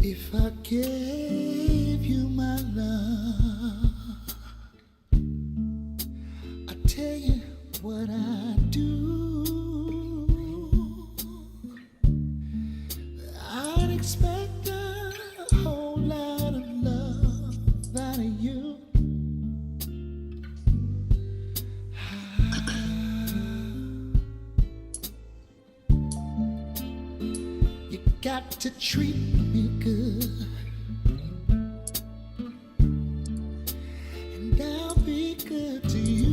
If I gave you my love, I tell you what I do. I'd expect a whole lot of love out of you. You got to treat me good, and I'll be good to you.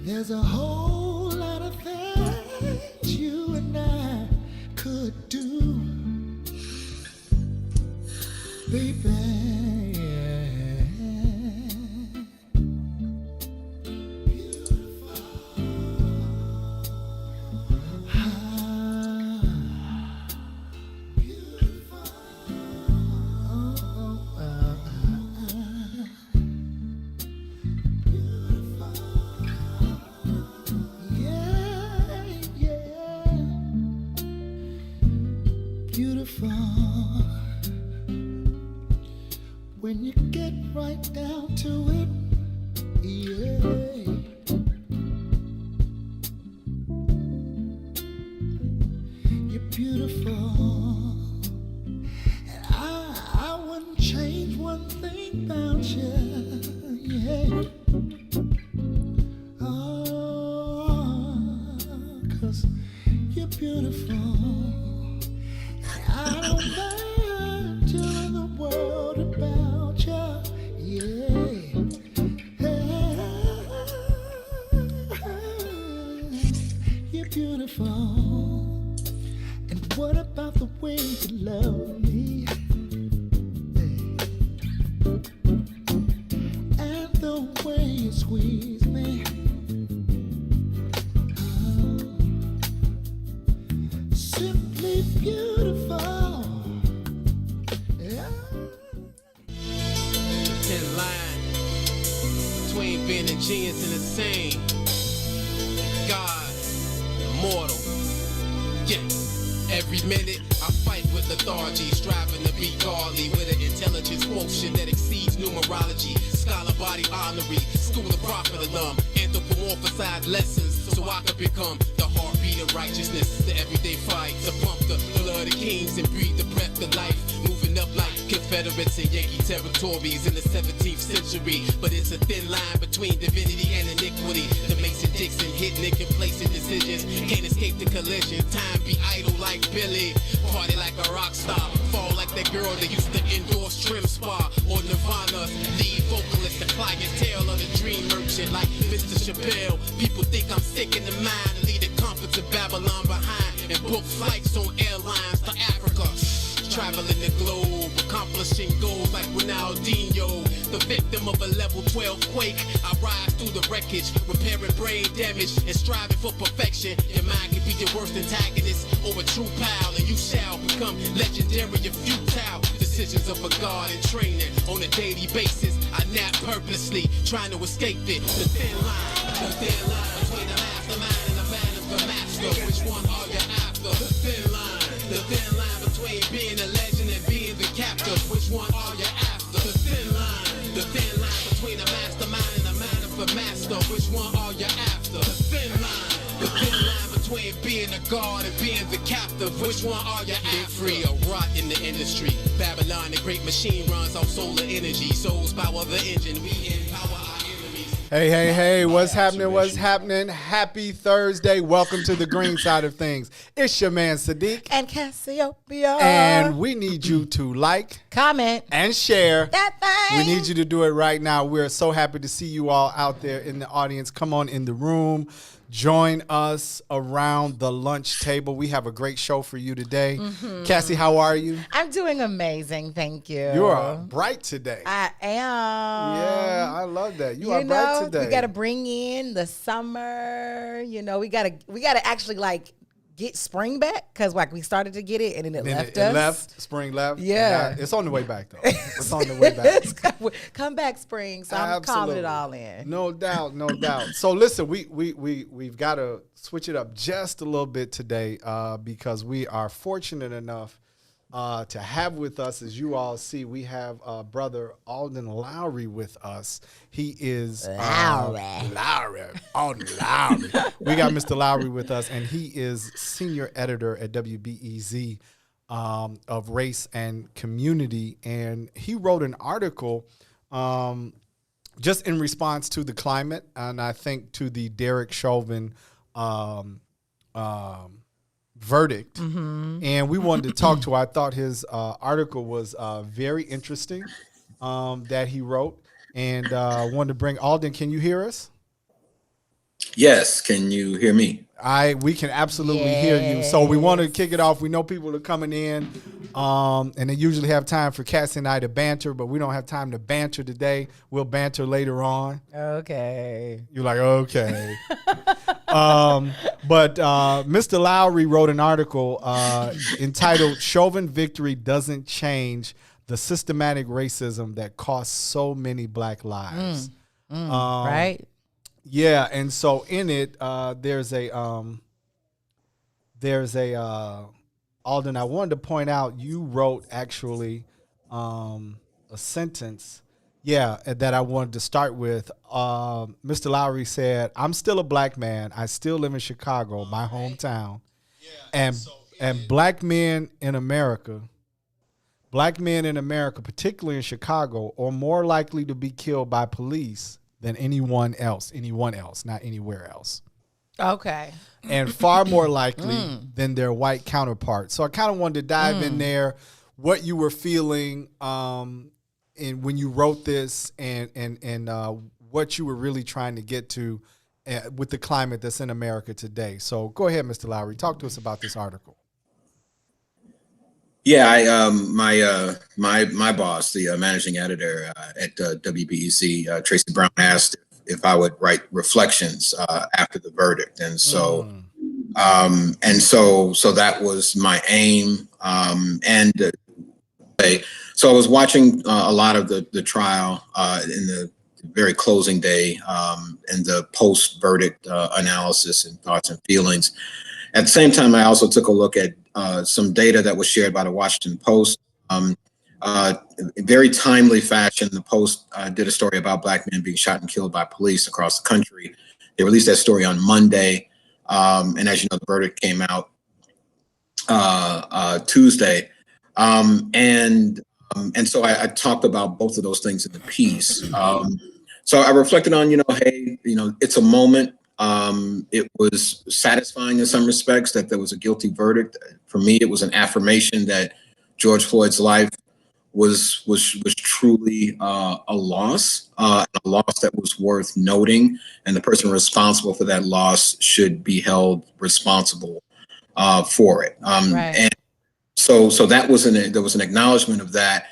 There's a whole lot of things you and I could do, baby. Beautiful when you get right down to it, yeah. You're beautiful, and I wouldn't change one thing about you, yeah. Oh, 'cause you're beautiful. I don't mind telling the world about you, yeah. You're beautiful. And what about the way you love me? And the way you squeeze me. Simply beautiful. Yeah. Thin line between being a genius and insane. God, immortal. Yeah. Every minute I fight with lethargy, striving to be godly with an intelligence quotient that exceeds numerology. Scholar body honorary, school of prophet alum, anthropomorphized lessons so I could become the heartbeat of righteousness. The everyday fight to pump the blood of kings and breathe the breath of life. Moving up like Confederates and Yankee territories in the 17th century. But it's a thin line between divinity and iniquity. The Mason-Dixon hitting and complacent decisions can't escape the collision. Time be idle like Billy, party like a rock star, fall like that girl that used to endorse Trim Spa or Nirvana's lead vocalist, the clientele of the dream merchant like Mr. Chappelle. People think I'm sick in the mind and leave the comforts of Babylon behind and book flights on airlines to Africa. Traveling the globe, accomplishing goals like Ronaldinho. The victim of a level 12 quake, I rise through the wreckage, repairing brain damage and striving for perfection. Your mind can be your worst antagonist or a true pal, and you shall become legendary and futile. Decisions of a god in training on a daily basis. I nap purposely, trying to escape it. The thin line between the mastermind and the man of the master. Which one are you after? The thin line between being a legend and being the captive. Which one are you after? The thin line between the mastermind and the man of the master. Which one are you after? The thin line between being a god and being the captive. Which one are you after? Free or rot in the industry. Babylon, the great machine, runs off solar energy. Souls power the engine. We empower our enemies. Hey, what's happening? Happy Thursday. Welcome to the green side of things. It's your man, Sadeek. And Cassiopeia. And we need you to like, comment, and share. that thing. We need you to do it right now. We're so happy to see you all out there in the audience. Come on in the room. Join us around the lunch table. We have a great show for you today. Mm-hmm. Cassie, how are you? I'm doing amazing, thank you. You are bright today. I am. Yeah, I love that. You are bright today. We got to bring in the summer. You know, we got to actually like get spring back? Because like we started to get it and then it Then left it us. left, spring left. Yeah. It's on the way back though. It's on the way back. Come back, spring. So I'm calling it all in. No doubt, no doubt. So listen, we've got to switch it up just a little bit today because we are fortunate enough to have with us, as you all see, we have brother Alden Lowry with us. He is Lowry, Alden Lowry. We got Mr. Lowry with us, and he is senior editor at WBEZ of Race and Community, and he wrote an article just in response to the climate, and I think to the Derek Chauvin verdict, and we wanted to talk to. I thought his article was very interesting that he wrote, and wanted to bring Alden. Can you hear us? Yes. Can you hear me? We can absolutely hear you. So we want to kick it off. We know people are coming in, and they usually have time for Cassie and I to banter, but we don't have time to banter today. We'll banter later on. Okay. You're like, okay. But Mr. Lowry wrote an article entitled "Chauvin Victory Doesn't Change the Systematic Racism That Costs So Many Black Lives." Right? Yeah, and so in it, there's a Alden, I wanted to point out you wrote actually a sentence, that I wanted to start with. Mr. Lowry said, "I'm still a black man. I still live in Chicago, my hometown, and black men in America, particularly in Chicago, are more likely to be killed by police than anyone else, not anywhere else. Okay. And far more likely than their white counterparts." So I kind of wanted to dive in there, what you were feeling when you wrote this, and what you were really trying to get to with the climate that's in America today. So go ahead, Mr. Lowry, talk to us about this article. Yeah, my boss, the managing editor at WBEZ, Tracy Brown, asked if I would write reflections after the verdict, and so so that was my aim. So I was watching a lot of the trial in the very closing day, and the post-verdict analysis and thoughts and feelings. At the same time, I also took a look at some data that was shared by the Washington Post. In very timely fashion, the Post did a story about black men being shot and killed by police across the country. They released that story on Monday, and as you know, the verdict came out Tuesday. And so I talked about both of those things in the piece. So I reflected on, hey, it's a moment. It was satisfying in some respects that there was a guilty verdict. For me, it was an affirmation that George Floyd's life was truly a loss that was worth noting, and the person responsible for that loss should be held responsible for it. Right. And so there was an acknowledgement of that,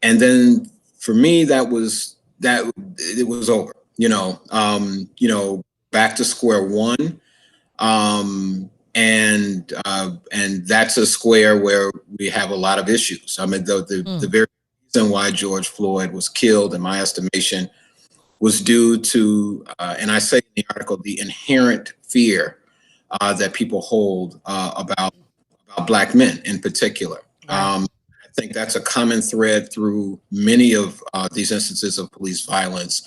and then for me that it was over. Back to square one. And that's a square where we have a lot of issues. I mean, the very reason why George Floyd was killed, in my estimation, was due to, and I say in the article, the inherent fear that people hold about black men in particular. I think that's a common thread through many of these instances of police violence.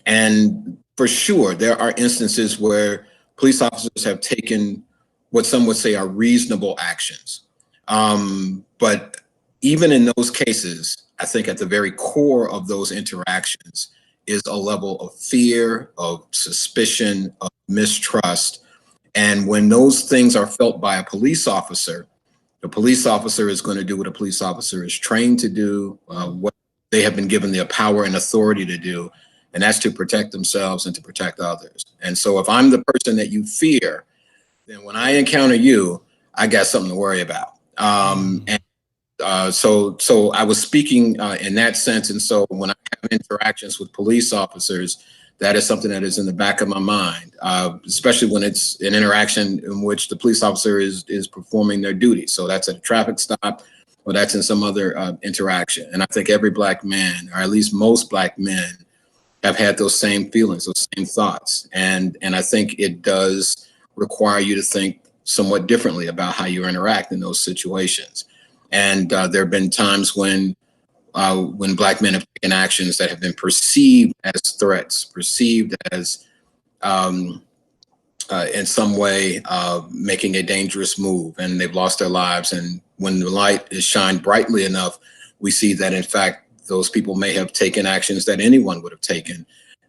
And for sure, there are instances where police officers have taken what some would say are reasonable actions. But even in those cases, I think at the very core of those interactions is a level of fear, of suspicion, of mistrust. And when those things are felt by a police officer, the police officer is going to do what a police officer is trained to do, what they have been given the power and authority to do, and that's to protect themselves and to protect others. And so if I'm the person that you fear, then when I encounter you, I got something to worry about. So I was speaking in that sense. And so when I have interactions with police officers, that is something that is in the back of my mind, especially when it's an interaction in which the police officer is performing their duty. So that's at a traffic stop, or that's in some other interaction. And I think every Black man, or at least most Black men, have had those same feelings, those same thoughts. And I think it does require you to think somewhat differently about how you interact in those situations. And there have been times when Black men have taken actions that have been perceived as threats, perceived as in some way making a dangerous move, and they've lost their lives. And when the light is shined brightly enough, we see that in fact those people may have taken actions that anyone would have taken,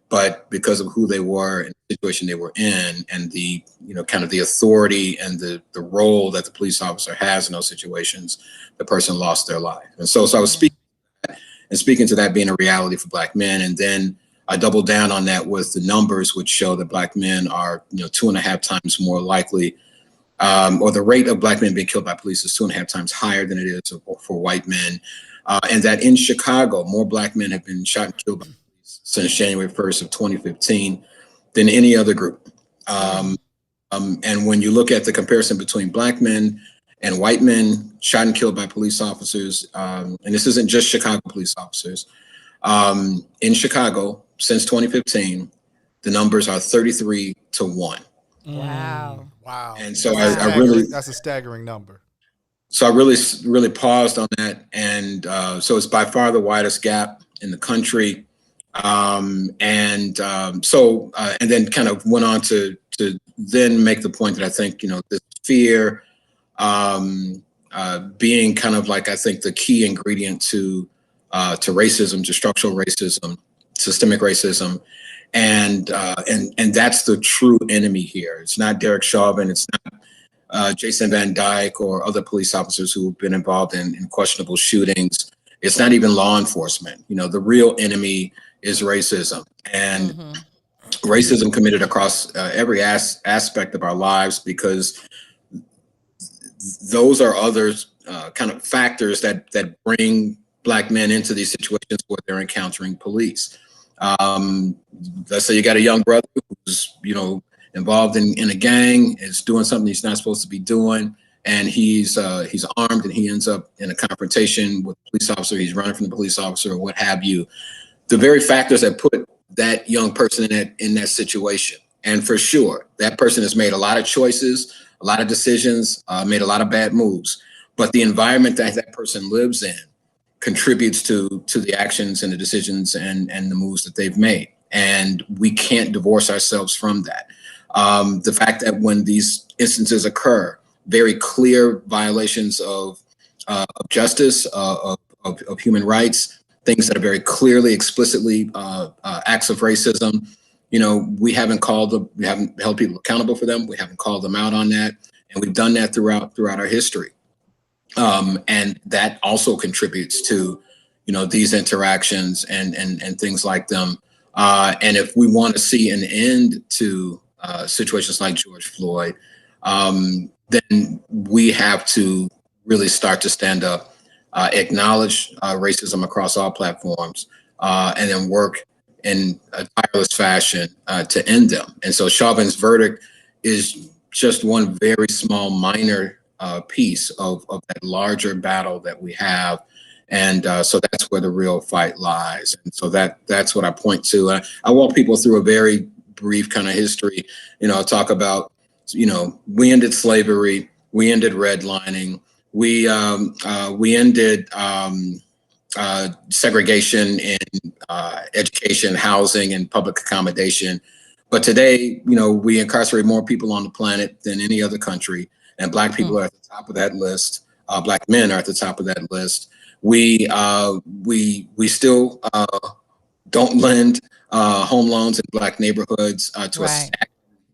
but because of who they were and the situation they were in, and the kind of the authority and the role that the police officer has in those situations, the person lost their life. And so I was speaking to that being a reality for Black men, and then I doubled down on that with the numbers, which show that Black men are 2.5 times more likely, or the rate of Black men being killed by police is 2.5 times higher than it is for white men. And that in Chicago, more Black men have been shot and killed by police since January 1st of 2015 than any other group. And when you look at the comparison between Black men and white men shot and killed by police officers, and this isn't just Chicago police officers, in Chicago since 2015, the numbers are 33 to 1. Wow. Wow. And so that's a staggering number. So I really paused on that, and so it's by far the widest gap in the country, and then kind of went on to then make the point that I think this fear being kind of like, I think, the key ingredient to racism, to structural racism, systemic racism, and that's the true enemy here. It's not Derek Chauvin, it's not Jason Van Dyke or other police officers who have been involved in questionable shootings. It's not even law enforcement. The real enemy is racism, and racism committed across every aspect of our lives, because those are other kind of factors that bring Black men into these situations where they're encountering police. Let's say you got a young brother who's involved in a gang, is doing something he's not supposed to be doing, and he's armed, and he ends up in a confrontation with a police officer. He's running from the police officer or what have you. The very factors that put that young person in that situation, and for sure that person has made a lot of choices, a lot of decisions, made a lot of bad moves, but the environment that person lives in contributes to the actions and the decisions and the moves that they've made, and we can't divorce ourselves from that. The fact that when these instances occur, very clear violations of justice, of human rights, things that are very clearly, explicitly acts of racism, we haven't held people accountable for them. We haven't called them out on that, and we've done that throughout our history. And that also contributes to these interactions and things like them. And if we want to see an end to situations like George Floyd, then we have to really start to stand up, acknowledge racism across all platforms, and then work in a tireless fashion to end them. And so Chauvin's verdict is just one very small, minor piece of that larger battle that we have. And so that's where the real fight lies. And so that's what I point to. I walk people through a very brief kind of history. I'll talk about, we ended slavery, we ended redlining, we ended segregation in education, housing, and public accommodation. But today, we incarcerate more people on the planet than any other country, and Black people are at the top of that list. Black men are at the top of that list. We still don't lend home loans in Black neighborhoods at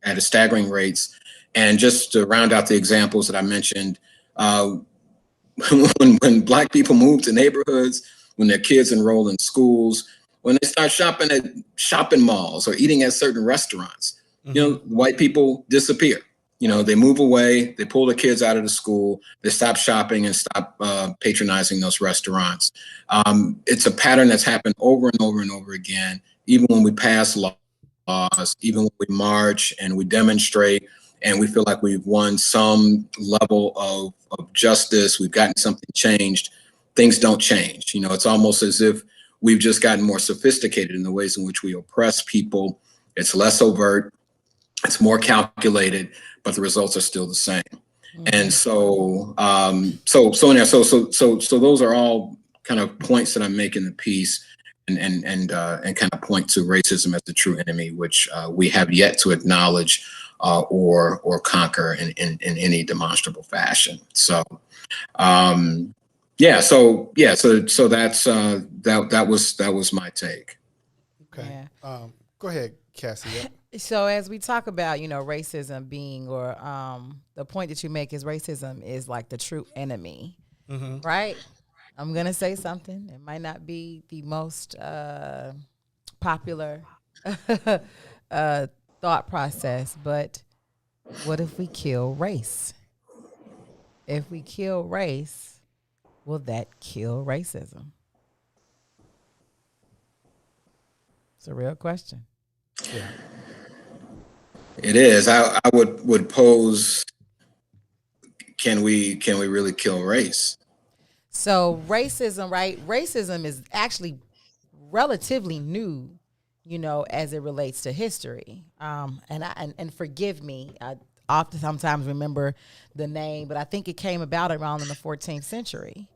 a staggering rates. And just to round out the examples that I mentioned, when Black people move to neighborhoods, when their kids enroll in schools, when they start shopping at shopping malls or eating at certain restaurants, white people disappear. They move away, they pull the kids out of the school, they stop shopping and stop patronizing those restaurants. It's a pattern that's happened over and over and over again. Even when we pass laws laws, even when we march and we demonstrate and we feel like we've won some level of justice, we've gotten something changed, things don't change. You know, it's almost as if we've just gotten more sophisticated in the ways in which we oppress people. It's less overt, it's more calculated, but the results are still the same. And so, so those are all kind of points that I make in the piece, and kind of point to racism as the true enemy, which we have yet to acknowledge or conquer in any demonstrable fashion. So, so that's that was my take. Okay. Go ahead, Cassie. Yeah. So as we talk about, racism being, or the point that you make is racism is like the true enemy, right? I'm going to say something. It might not be the most popular thought process, but what if we kill race? If we kill race, will that kill racism? It's a real question. Yeah. It is. I would pose, can we really kill race? So racism, right? Racism is actually relatively new, as it relates to history. And forgive me, I often sometimes remember the name, but I think it came about around in the 14th century.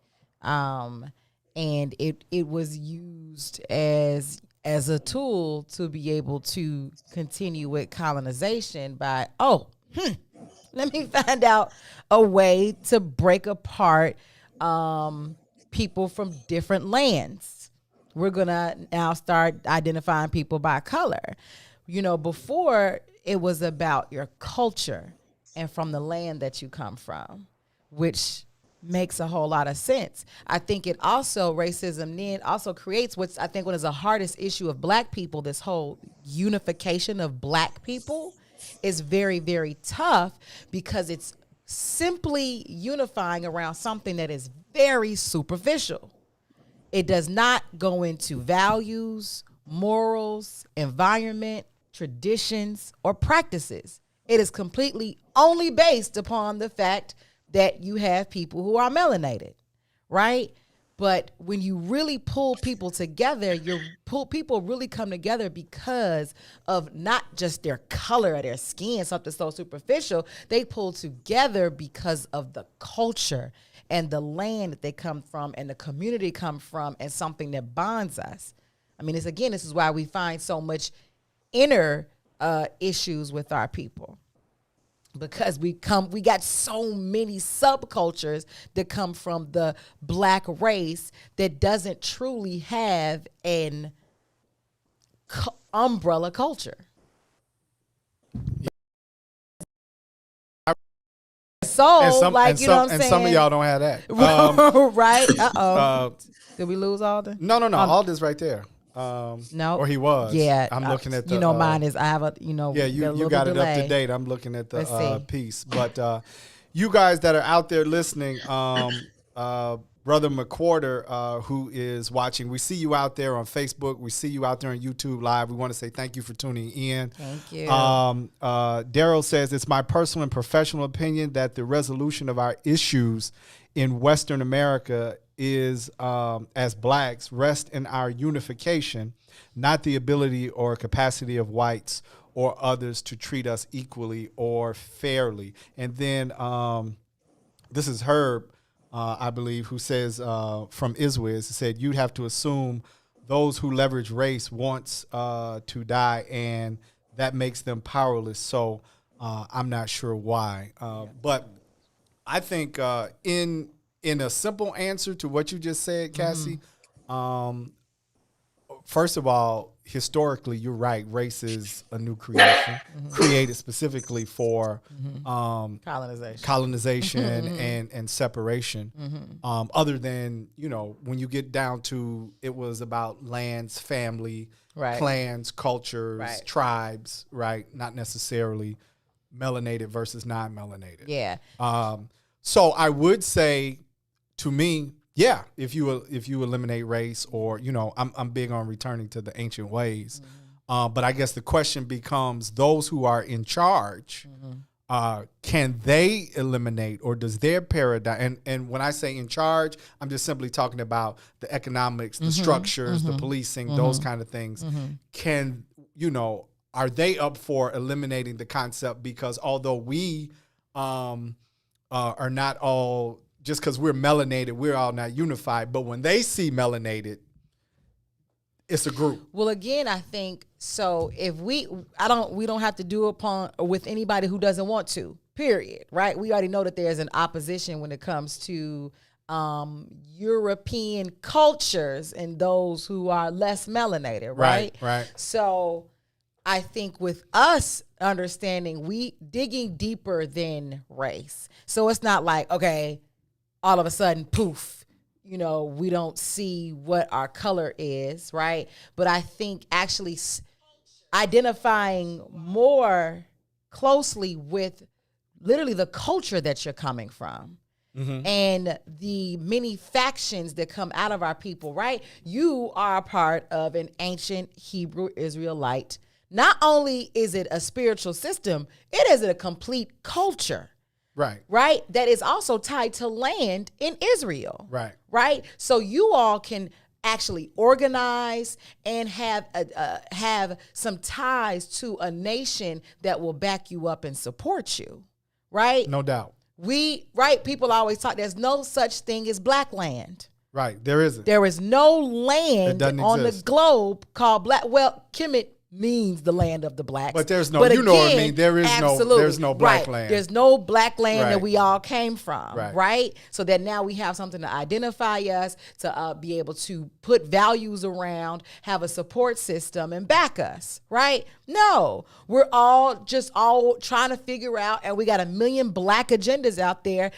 And it was used as a tool to be able to continue with colonization by, let me find out a way to break apart people from different lands. We're going to now start identifying people by color. Before it was about your culture and from the land that you come from, which makes a whole lot of sense. I think it also, racism then also creates what's, I think, one is the hardest issue of Black people. This whole unification of Black people is very, very tough because it's simply unifying around something that is very superficial. It does not go into values, morals, environment, traditions, or practices. It is completely only based upon the fact that you have people who are melanated, right? But when you really pull people together, people really come together because of not just their color or their skin, something so superficial. They pull together because of the culture and the land that they come from and the community come from, and something that bonds us. I mean, this is why we find so much inner issues with our people. Because we got so many subcultures that come from the Black race that doesn't truly have an umbrella culture. So, and some, like, and you some, know what I'm and saying? some of y'all don't have that. Right? Did we lose Alden? No. Alden's right there. No. Or he was. Yeah. I'm looking at the. mine is, I have a, Yeah, you got it up to date. I'm looking at the piece. But you guys that are out there listening, Brother McQuarter, who is watching, we see you out there on Facebook. We see you out there on YouTube Live. We want to say thank you for tuning in. Thank you. Daryl says, it's my personal and professional opinion that the resolution of our issues in Western America is, as Blacks, rest in our unification, not the ability or capacity of whites or others to treat us equally or fairly. And then this is Herb, I believe, who says from Iswiz, said you'd have to assume those who leverage race wants to die, and that makes them powerless. So I'm not sure why. But I think in a simple answer to what you just said, Cassie, first of all, historically, you're right. Race is a new creation created specifically for colonization and separation. Other than, when you get down to, it was about lands, family, clans, cultures, tribes, right? Not necessarily melanated versus non-melanated. Yeah. So I would say, to me, yeah, if you eliminate race, or I'm big on returning to the ancient ways. But I guess the question becomes, those who are in charge, can they eliminate, or does their paradigm, and when I say in charge, I'm just simply talking about the economics, the structures, the policing, those kind of things. Can, are they up for eliminating the concept? Because although we are not all, just because we're melanated, we're all not unified, but when they see melanated, it's a group. Well, again, I think so. If we don't have to do with anybody who doesn't want to. Period. Right? We already know that there's an opposition when it comes to European cultures and those who are less melanated. Right. Right. So I think with us understanding, we digging deeper than race. So it's not like, okay, all of a sudden, poof, we don't see what our color is, right? But I think actually identifying more closely with literally the culture that you're coming from. And the many factions that come out of our people, right? You are a part of an ancient Hebrew Israelite. Not only is it a spiritual system, it is a complete culture. Right. That is also tied to land in Israel. Right. So you all can actually organize and have some ties to a nation that will back you up and support you. Right. No doubt. People always talk, there's no such thing as black land. Right. There isn't. There is no land on the globe called black. Well, Kemet means the land of the blacks. But there's no, what I mean? There's no black land. There's no black land that we all came from, right? So that now we have something to identify us, to be able to put values around, have a support system and back us, right? No, we're all trying to figure out, and we got a million black agendas out there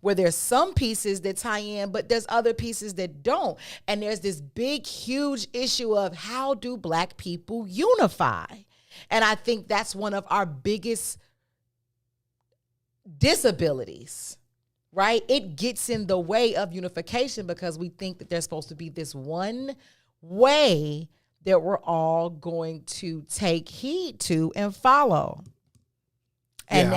where there's some pieces that tie in, but there's other pieces that don't. And there's this big, huge issue of how do black people unify? And I think that's one of our biggest disabilities, right? It gets in the way of unification because we think that there's supposed to be this one way that we're all going to take heed to and follow. And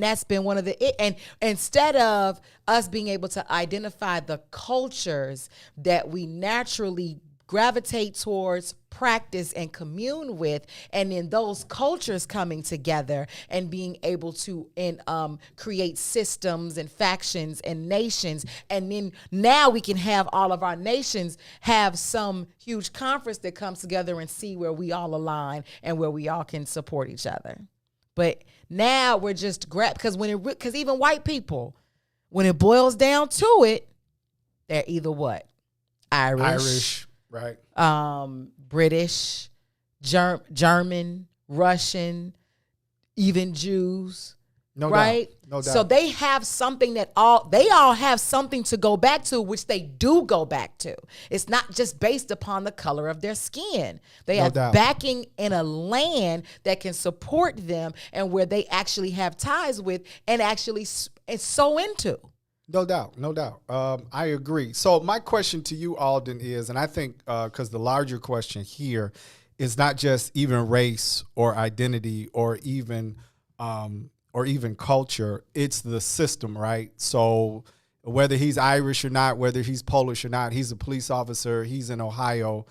that's been one of and instead of us being able to identify the cultures that we naturally gravitate towards, practice, and commune with, and then those cultures coming together and being able to create systems and factions and nations, and then now we can have all of our nations have some huge conference that comes together and see where we all align and where we all can support each other. But now we're just because even white people, when it boils down to it, they're either what? Irish. Right. British, German, Russian, even Jews. No right? doubt. No doubt. So they have something they all have something to go back to, which they do go back to. It's not just based upon the color of their skin. They have backing in a land that can support them and where they actually have ties with and actually sow into. No doubt. I agree. So my question to you, Alden, is, and I think because the larger question here is not just even race or identity or even culture, it's the system, right? So whether he's Irish or not, whether he's Polish or not, he's a police officer, he's in Ohio,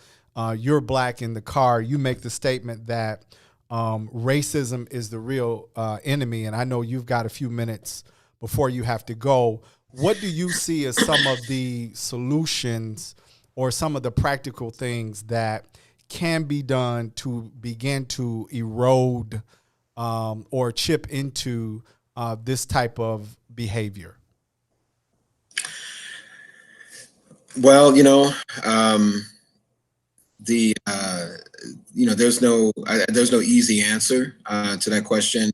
you're black in the car, you make the statement that racism is the real enemy. And I know you've got a few minutes before you have to go. What do you see as some of the solutions or some of the practical things that can be done to begin to erode or chip into this type of behavior? Well, there's no easy answer to that question.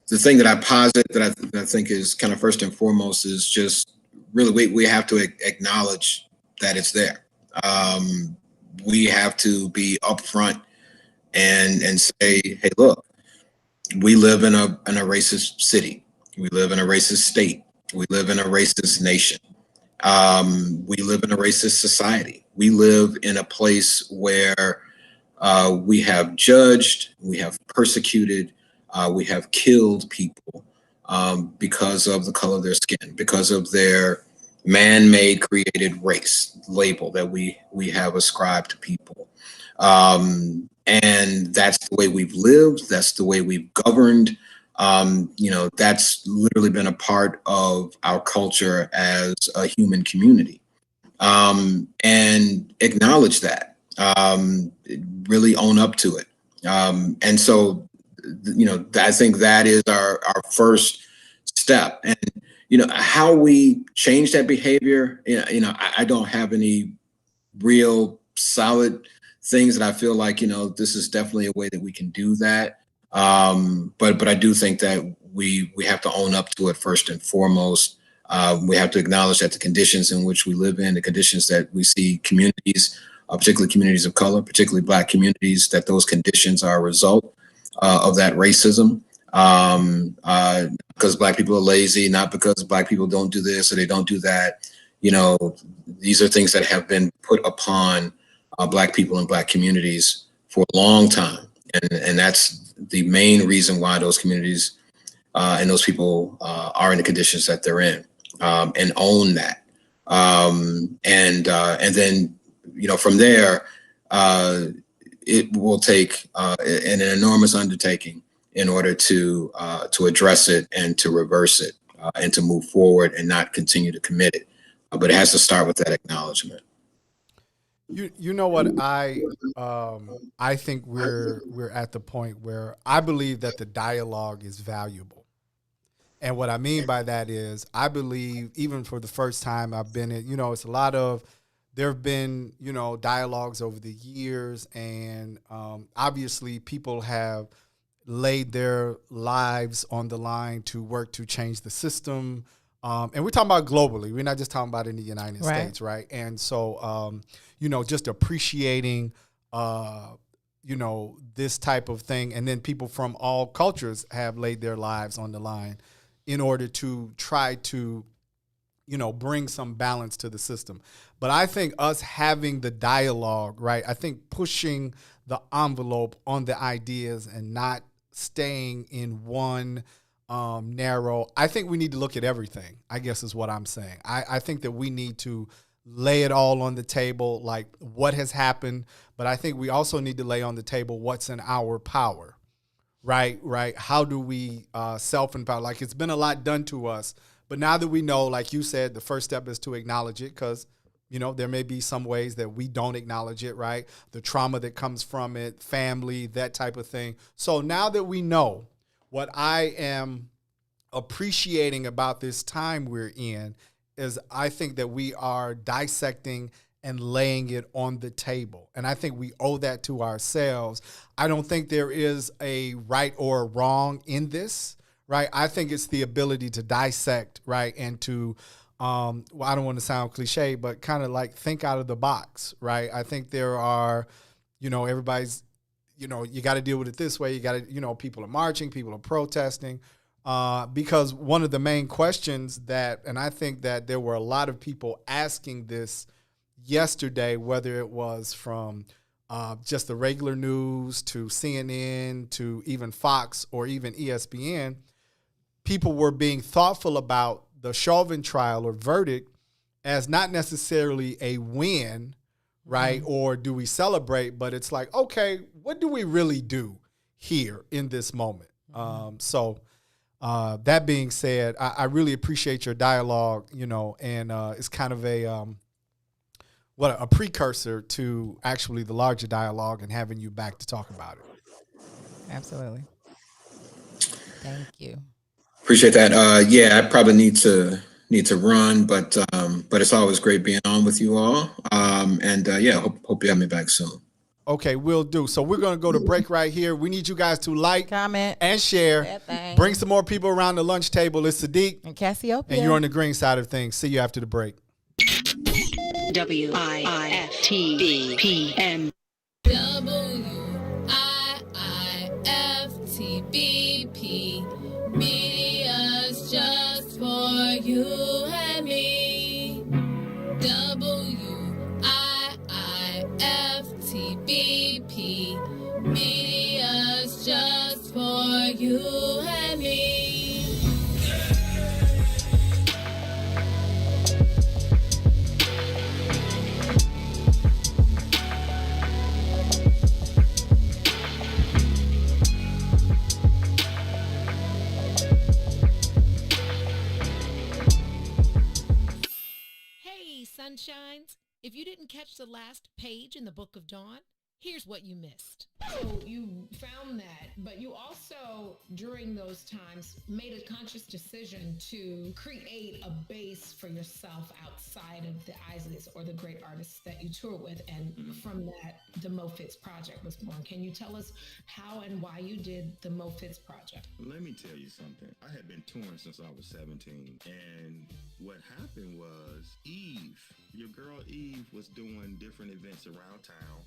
The thing that I posit that I think is kind of first and foremost is just really we have to acknowledge that it's there. We have to be upfront and say, hey, look, we live in a racist city. We live in a racist state. We live in a racist nation. We live in a racist society. We live in a place where we have judged, we have persecuted, we have killed people because of the color of their skin, because of their man-made created race label that we have ascribed to people. And that's the way we've lived. That's the way we've governed. That's literally been a part of our culture as a human community. And acknowledge that, really own up to it. And so, I think that is our first step. And, how we change that behavior, I don't have any real solid things that I feel like, this is definitely a way that we can do that. But I do think that we have to own up to it first and foremost. We have to acknowledge that the conditions in which we live in, the conditions that we see communities, particularly communities of color, particularly Black communities, that those conditions are a result of that racism. Because Black people are lazy, not because Black people don't do this or they don't do that. These are things that have been put upon Black people and Black communities for a long time. And that's the main reason why those communities and those people are in the conditions that they're in, and own that. And then, from there, it will take an enormous undertaking in order to address it and to reverse it and to move forward and not continue to commit it. But it has to start with that acknowledgement. You know what, I think we're at the point where I believe that the dialogue is valuable. And what I mean by that is I believe even for the first time I've been in, it's a lot of, there have been, dialogues over the years, and obviously people have laid their lives on the line to work to change the system. And we're talking about globally. We're not just talking about in the United States, right? And so, just appreciating, this type of thing. And then people from all cultures have laid their lives on the line in order to try to, bring some balance to the system. But I think us having the dialogue, right? I think pushing the envelope on the ideas and not staying in one narrow. I think we need to look at everything, I guess is what I'm saying. I think that we need to lay it all on the table, like what has happened, but I think we also need to lay on the table what's in our power, right? How do we self-empower? Like, it's been a lot done to us, but now that we know, like you said, the first step is to acknowledge it, because there may be some ways that we don't acknowledge it, right? The trauma that comes from it, family, that type of thing. So now that we know, what I am appreciating about this time we're in is I think that we are dissecting and laying it on the table. And I think we owe that to ourselves. I don't think there is a right or a wrong in this, right? I think it's the ability to dissect, right? And to, I don't want to sound cliche, but kind of like think out of the box, right? I think there are, everybody's, you got to deal with it this way. You got to, people are marching, people are protesting, because one of the main questions and I think that there were a lot of people asking this yesterday, whether it was from just the regular news to CNN to even Fox or even ESPN, people were being thoughtful about the Chauvin trial or verdict as not necessarily a win, right? Mm-hmm. Or do we celebrate? But it's like, okay, what do we really do here in this moment? Mm-hmm. So that being said, I really appreciate your dialogue, and it's kind of a precursor to actually the larger dialogue and having you back to talk about it. Absolutely. Thank you. Appreciate that. I probably need to run, but it's always great being on with you all. Hope you have me back soon. Okay, will do. So we're going to go to break right here. We need you guys to like, comment, and share. Bring some more people around the lunch table. It's Sadeek and Cassiopeia. And you're on the green side of things. See you after the break. WIIFTBPM. WIIFTBP. Media's just for you and me. WIIFTBP. If you didn't catch the last page in the Book of Dawn, here's what you missed. So you found that, but you also, during those times, made a conscious decision to create a base for yourself outside of the Isleys or the great artists that you tour with. And from that, the Mo Fitz Project was born. Can you tell us how and why you did the Mo Fitz Project? Let me tell you something. I had been touring since I was 17. And what happened was Eve, your girl Eve, was doing different events around town.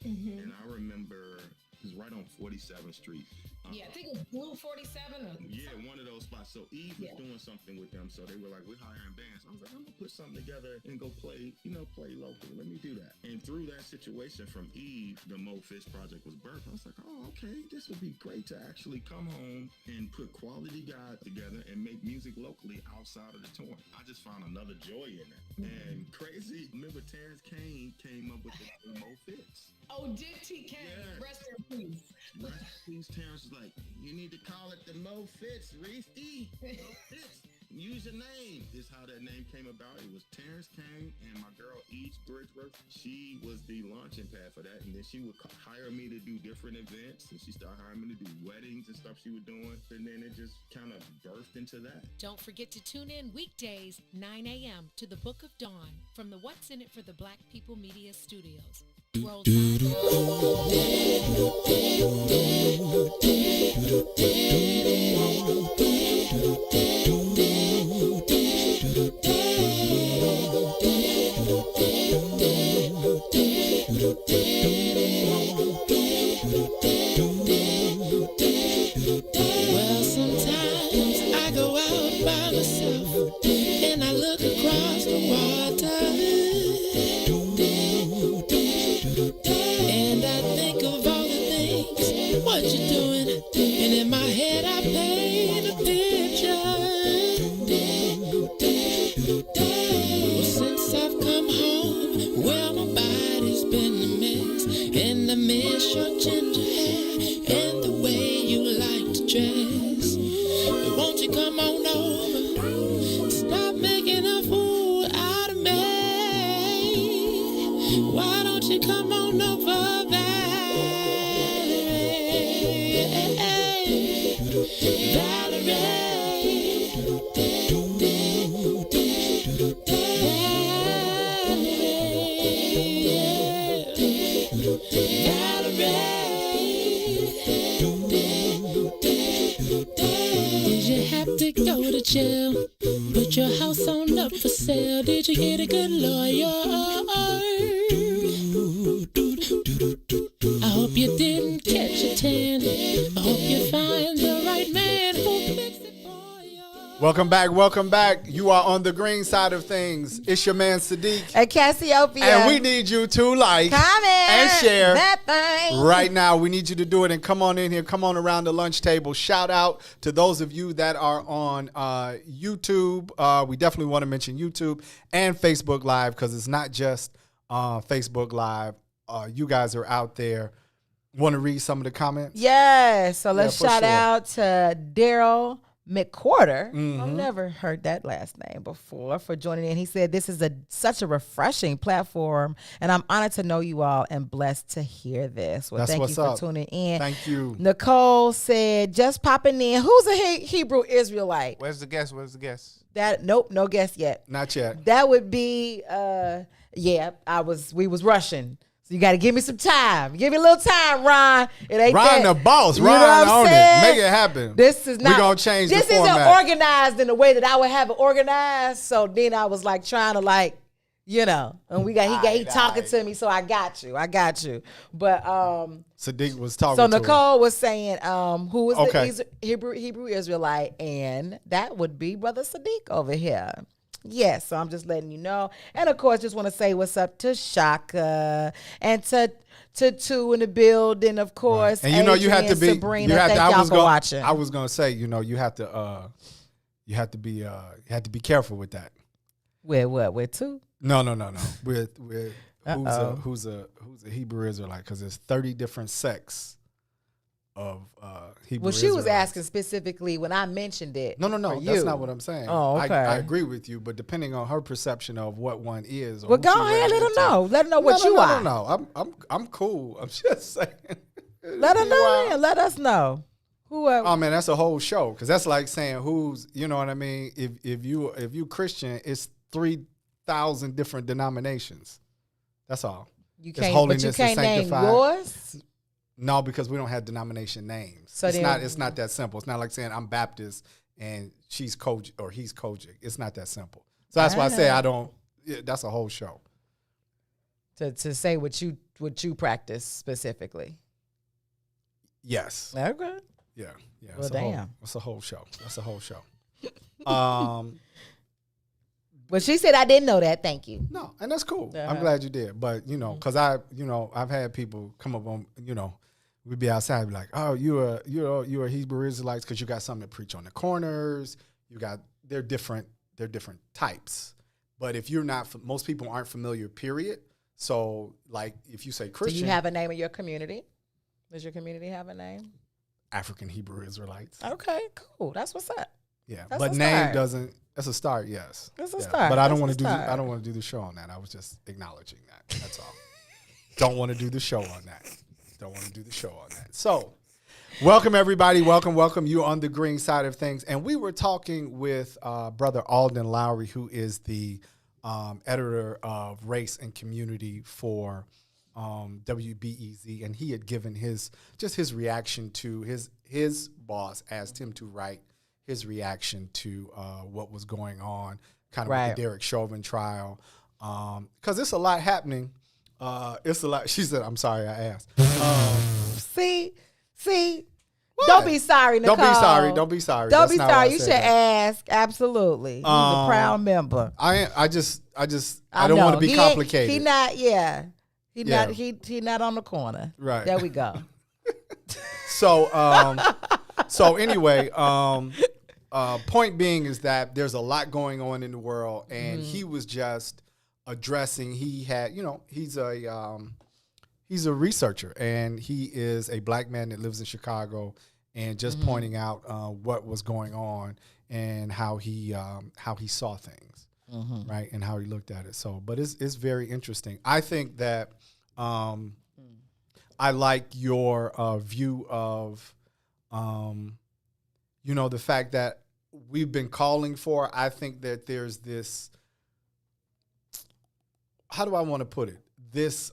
And I remember it was right on 47th Street. Yeah, I think it was Blue 47 or yeah, one of those spots. So Eve was doing something with them. So they were like, we're hiring bands. I was like, I'm gonna put something together and go play, play local. Let me do that. And through that situation from Eve, the Mo Fitz Project was birthed. I was like, oh, okay, this would be great to actually come home and put quality guys together and make music locally outside of the touring. I just found another joy in it. And crazy, remember Terrence Kane came up with the Mo Fitz. Oh, did TK? Yeah. Rest in peace. Rest in peace, Terrence was like, you need to call it the Mo Fitz, Reese D. Mo Fitz. Use your name. This is how that name came about. It was Terrence Kane and my girl Eve Bridgeworth. She was the launching pad for that. And then she would hire me to do different events. And she started hiring me to do weddings and stuff she was doing. And then it just kind of birthed into that. Don't forget to tune in weekdays, 9 a.m. to the Book of Dawn from the What's in It for the Black People Media Studios. Roll Tide. Well, sometimes I go out by myself and I look across the water, and I think of all the things what you're doing, and in my head I paint a picture. Well, since I've come home, well, my body's been a mess, and I miss your ginger hair and the way you like to dress. But won't you come on over? Stop making a fool out of me. Why don't you come on over, Did you have to go to jail? Put your house on up for sale. Did you get a good lawyer? I hope you didn't catch a tan. I hope you find the right man who fix it for you. Welcome back. Welcome back. You are on the green side of things. It's your man Sadeek. And Cassiopeia. And we need you to like comment and share that thing right now. We need you to do it and come on in here. Come on around the lunch table. Shout out to those of you that are on YouTube. We definitely want to mention YouTube and Facebook Live because it's not just Facebook Live. You guys are out there. Want to read some of the comments? Yes. So let's for shout sure. out to Daryl McQuarter. Mm-hmm. I've never heard that last name before for joining in. He said, this is such a refreshing platform, and I'm honored to know you all and blessed to hear this. Well, That's thank what's you for up. tuning in. Thank you. Nicole said, just popping in. Who's a Hebrew Israelite? Where's the guest? Where's the guest? Nope, no guess yet. Not yet. That would be, we was rushing. So you got to give me some time. Give me a little time, Ron. It ain't Ron that. the boss. You know Ron what I'm on saying? it. Make it happen. This is not. We're going to change the This format. isn't organized in the way that I would have it organized. So then I was like trying to and he talking to me. So I got you. But Sadeek was talking so to Nicole was saying who was Okay. the Hebrew Israelite, and that would be Brother Sadeek over here. Yes, so I'm just letting you know. And of course, just want to say what's up to Shaka and to Two in the building, of course. And you Adrian, have to be Sabrina. Thank y'all for watching. I was gonna say, you have to be careful with that. With what? With two? No. With who's a Hebrew Israelite? Because there's 30 different sects Hebrew. Well, she was Israelites. asking specifically when I mentioned it. No, for that's you. not what I'm saying. Oh, okay. I agree with you, but depending on her perception of what one is, or Well, who go she ahead, let her represents- know. Let her know what you are. No, I'm cool. I'm just saying. Let her know. And let us know. Who? Oh man, that's a whole show because that's like saying who's. You know what I mean? If you Christian, it's 3,000 different denominations. That's all. you it's can't. But holiness you is can't name sanctified. yours. No, because we don't have denomination names. So it's then- not that simple. It's not like saying I'm Baptist and she's Kojic or he's Kojic. It's not that simple. So that's why I say I don't. Yeah, that's a whole show. To say what you practice specifically. Yes. Okay. Yeah. Well, damn. It's a whole show. That's a whole show. Well, she said I didn't know that. Thank you. No, and that's cool. I'm Uh-huh. glad you did. But because I've had people come up on we'd be outside and be like, oh, you're a Hebrew Israelites because you got something to preach on the corners. They're different types. But if you're not, most people aren't familiar. Period. So like if you say Christian, Do you have a name of your community? Does your community have a name? African Hebrew Israelites. Okay, cool. That's what's up. Yeah, That's but a name start. doesn't. That's a start. Yes, That's a Yeah. start. But I don't That's want a to do. start. I don't want to do the show on that. I was just acknowledging that. That's all. Don't want to do the show on that. Don't want to do the show on that. So, welcome everybody. Welcome. You on the green side of things, and we were talking with Brother Alden Lowry, who is the editor of Race and Community for WBEZ, and he had given his reaction to his boss asked him to write his reaction to what was going on, kind of Right. with the Derek Chauvin trial, because it's a lot happening. It's a lot. She said, "I'm sorry, I asked." See, What? don't be sorry, Nicole. Don't be sorry. Don't be sorry. Don't That's be not why I sorry. You said should that. ask. Absolutely. He's a proud member. I don't know. want to be He ain't- complicated. He not. Yeah. He Yeah. not. He not on the corner. Right. There we go. So anyway, point being is that there's a lot going on in the world, and he was just addressing. He had, he's a researcher, and he is a black man that lives in Chicago, and just pointing out what was going on and how he saw things, right, and how he looked at it. So, but it's very interesting. I think that I like your view of, the fact that we've been calling for. I think that there's this, how do I want to put it? This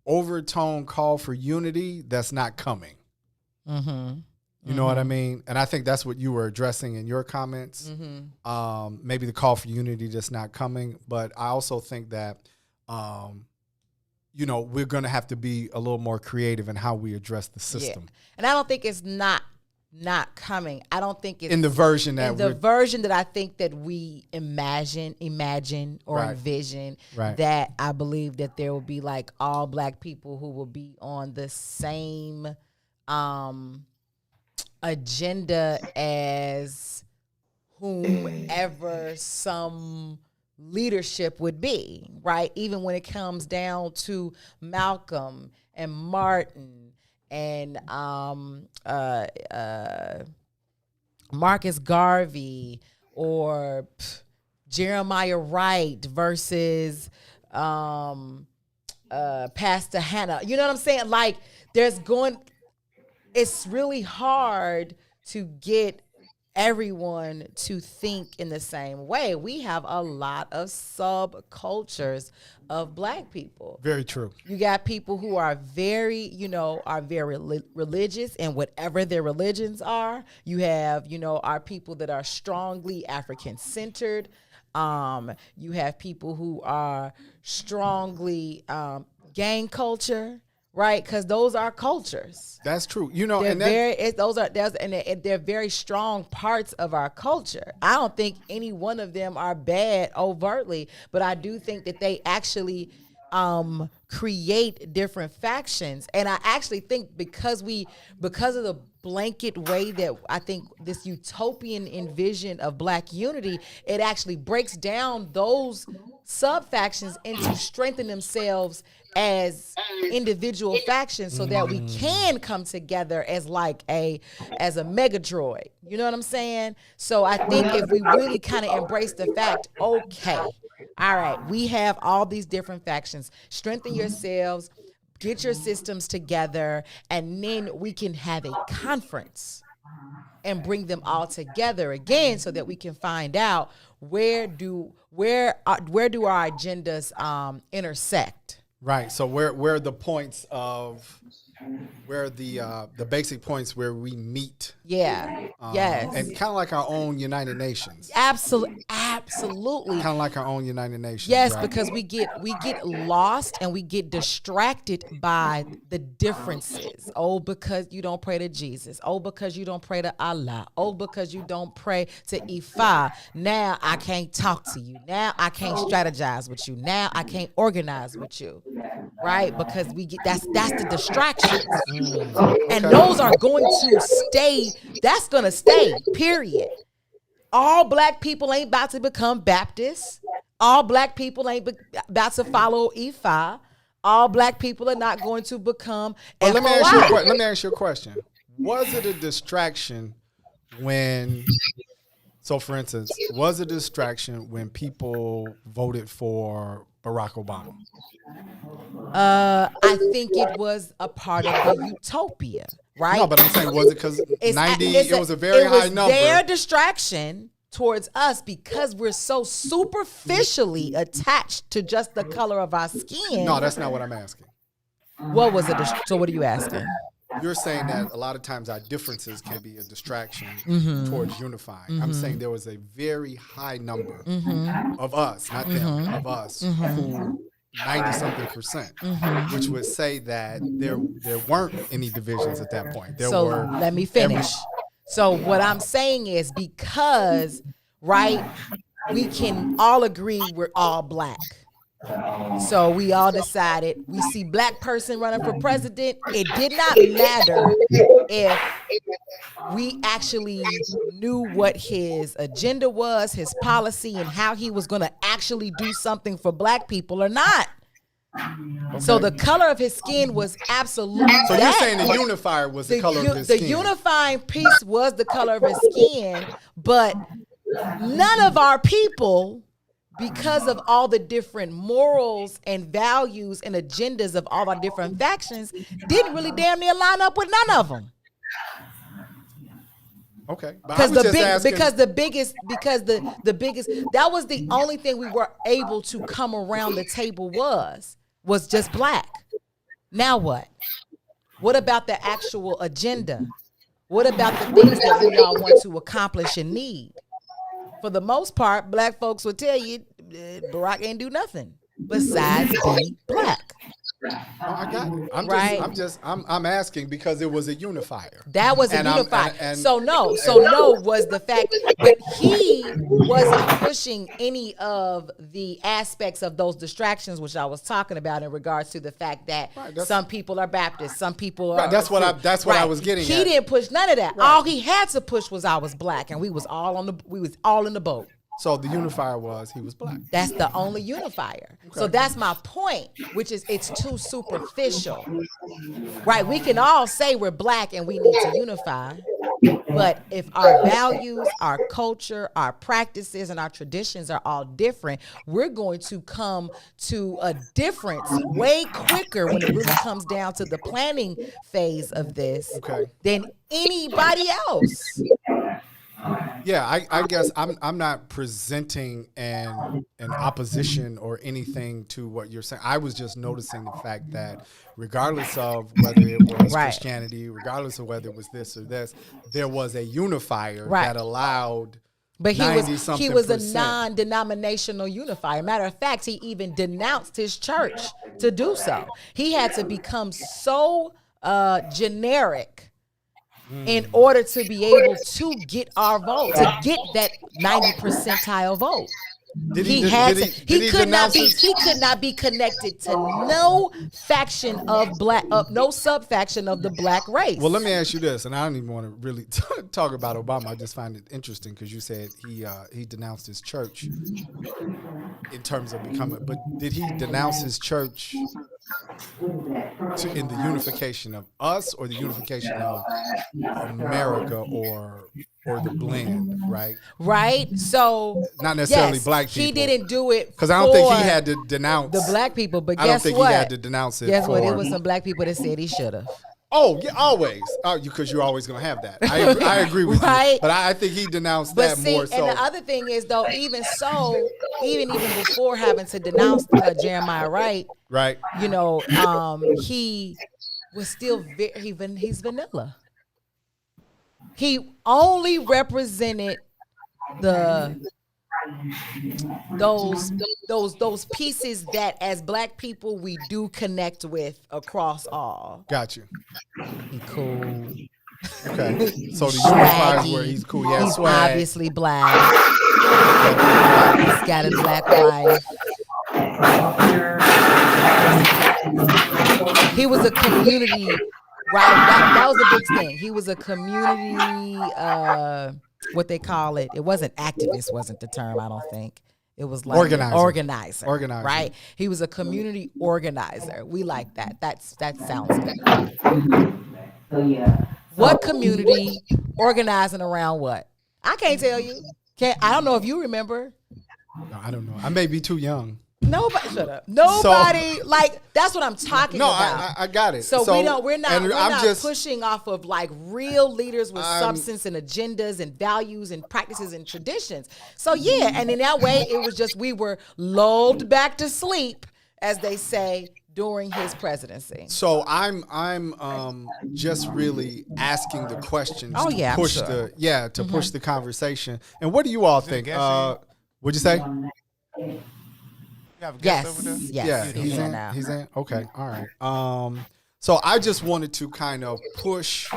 overtone call for unity that's not coming. You know what I mean? And I think that's what you were addressing in your comments. Maybe the call for unity that's not coming. But I also think that, we're going to have to be a little more creative in how we address the system. Yeah. And I don't think it's not coming. I don't think it's In the version that in the version that I think that we imagine or Right. envision, Right. that I believe that there will be like all black people who will be on the same agenda as whomever some leadership would be, right? Even when it comes down to Malcolm and Martin and Marcus Garvey or Jeremiah Wright versus Pastor Hannah. You know what I'm saying? Like it's really hard to get everyone to think in the same way. We have a lot of subcultures of black people. Very true. You got people who are very, religious in whatever their religions are. You have, our people that are strongly African-centered. You have people who are strongly gang culture, right? Because those are cultures. That's true. They're very strong parts of our culture. I don't think any one of them are bad overtly, but I do think that they actually create different factions. And I actually think because of the blanket way that I think this utopian envision of black unity, it actually breaks down those sub-factions and to strengthen themselves as individual factions so that we can come together as a megadroid. You know what I'm saying? So I think if we really kind of embrace the fact, okay, all right, we have all these different factions. Strengthen yourselves, get your systems together, and then we can have a conference and bring them all together again so that we can find out where do our agendas intersect. Right. So where are the points of where the basic points where we meet? Yeah. Yes. And kind of like our own United Nations. Absolutely. Kind of like our own United Nations. Yes, right? because we get lost and we get distracted by the differences. Oh, because you don't pray to Jesus. Oh, because you don't pray to Allah. Oh, because you don't pray to Ifa. Now I can't talk to you. Now I can't strategize with you. Now I can't organize with you. Right? Because we get that's the distractions. And those are going to stay. That's going to stay, period. All black people ain't about to become Baptists. All black people ain't about to follow Ifa. All black people are not going to become FOI. Let me ask you a question. Was it a distraction when, so for instance, was it a distraction when people voted for Barack Obama? I think it was a part of the utopia, right? No, but I'm saying, was it because 90, it was a very high number. It was their distraction towards us because we're so superficially attached to just the color of our skin. No, that's not what I'm asking. What was it? So what are you asking? You're saying that a lot of times our differences can be a distraction towards unifying. I'm saying there was a very high number of us, not them, of us, who 90-something%, which would say that there weren't any divisions at that point. Let me finish. So what I'm saying is because, right, we can all agree we're all black. So we all decided we see black person running for president. It did not matter if we actually knew what his agenda was, his policy, and how he was going to actually do something for black people or not. Okay. So the color of his skin was absolutely. So you're saying the unifier was the color of his skin. The unifying piece was the color of his skin, but none of our people, because of all the different morals and values and agendas of all our different factions, didn't really damn near line up with none of them. Okay, because the biggest that was the only thing we were able to come around the table was just black. Now what? What about the actual agenda? What about the things that we all want to accomplish and need? For the most part, black folks will tell you Barack ain't do nothing besides be black. Oh, I got it. I'm asking because it was a unifier. That was a unifier. So no was the fact that he wasn't pushing any of the aspects of those distractions, which I was talking about in regards to the fact that some people are Baptists, some people are. That's what I was getting at. He didn't push none of that. Right. All he had to push was I was black, and we was all in the boat. So the unifier was he was black. That's the only unifier. Okay. So that's my point, which is it's too superficial. Right? We can all say we're black and we need to unify. But if our values, our culture, our practices, and our traditions are all different, we're going to come to a difference way quicker when it really comes down to the planning phase of this than anybody else. Yeah, I guess I'm not presenting an opposition or anything to what you're saying. I was just noticing the fact that regardless of whether it was Christianity, regardless of whether it was this or this, there was a unifier that allowed. But he was a non-denominational unifier. Matter of fact, he even denounced his church to do so. He had to become so generic in order to be able to get our vote, to get that 90 percentile vote. He could not be connected to no faction of no subfaction of the black race. Well, let me ask you this, and I don't even want to really talk about Obama. I just find it interesting because you said he denounced his church in terms of becoming, but did he denounce his church in the unification of us or the unification of America or the blend, right? Right. So not necessarily yes, black people. He didn't do it because I don't think he had to denounce the black people. But I don't think what? he had to denounce it. Guess what? It was some black people that said he should have. Oh yeah, always. Because you're always gonna have that. I agree with right? you. But I think he denounced but that see, more so. And the other thing is though, even before having to denounce Jeremiah Wright, right? You know, he was still he's vanilla. He only represented those pieces that as black people we do connect with across all. Got you. He cool. Okay. So the unifies where he's cool. Yeah, he's swag. obviously black. He's got a black wife. He was a community. Right, that was a big thing. He was a community, what they call it. It wasn't activist, wasn't the term, I don't think. It was like organizer. Right? He was a community organizer. We like that. That sounds good. What community organizing around what? I can't tell you. I don't know if you remember. No, I don't know. I may be too young. Nobody, shut up. Nobody, that's what I'm talking about. No, I got it. So we're not pushing off of like real leaders with substance and agendas and values and practices and traditions. So yeah, and in that way, it was just we were lulled back to sleep, as they say, during his presidency. So I'm just really asking the questions to push the conversation. And what do you all think? What'd you say? Yes. Yeah, he's in now. He's in. Okay, all right. So I just wanted to kind of push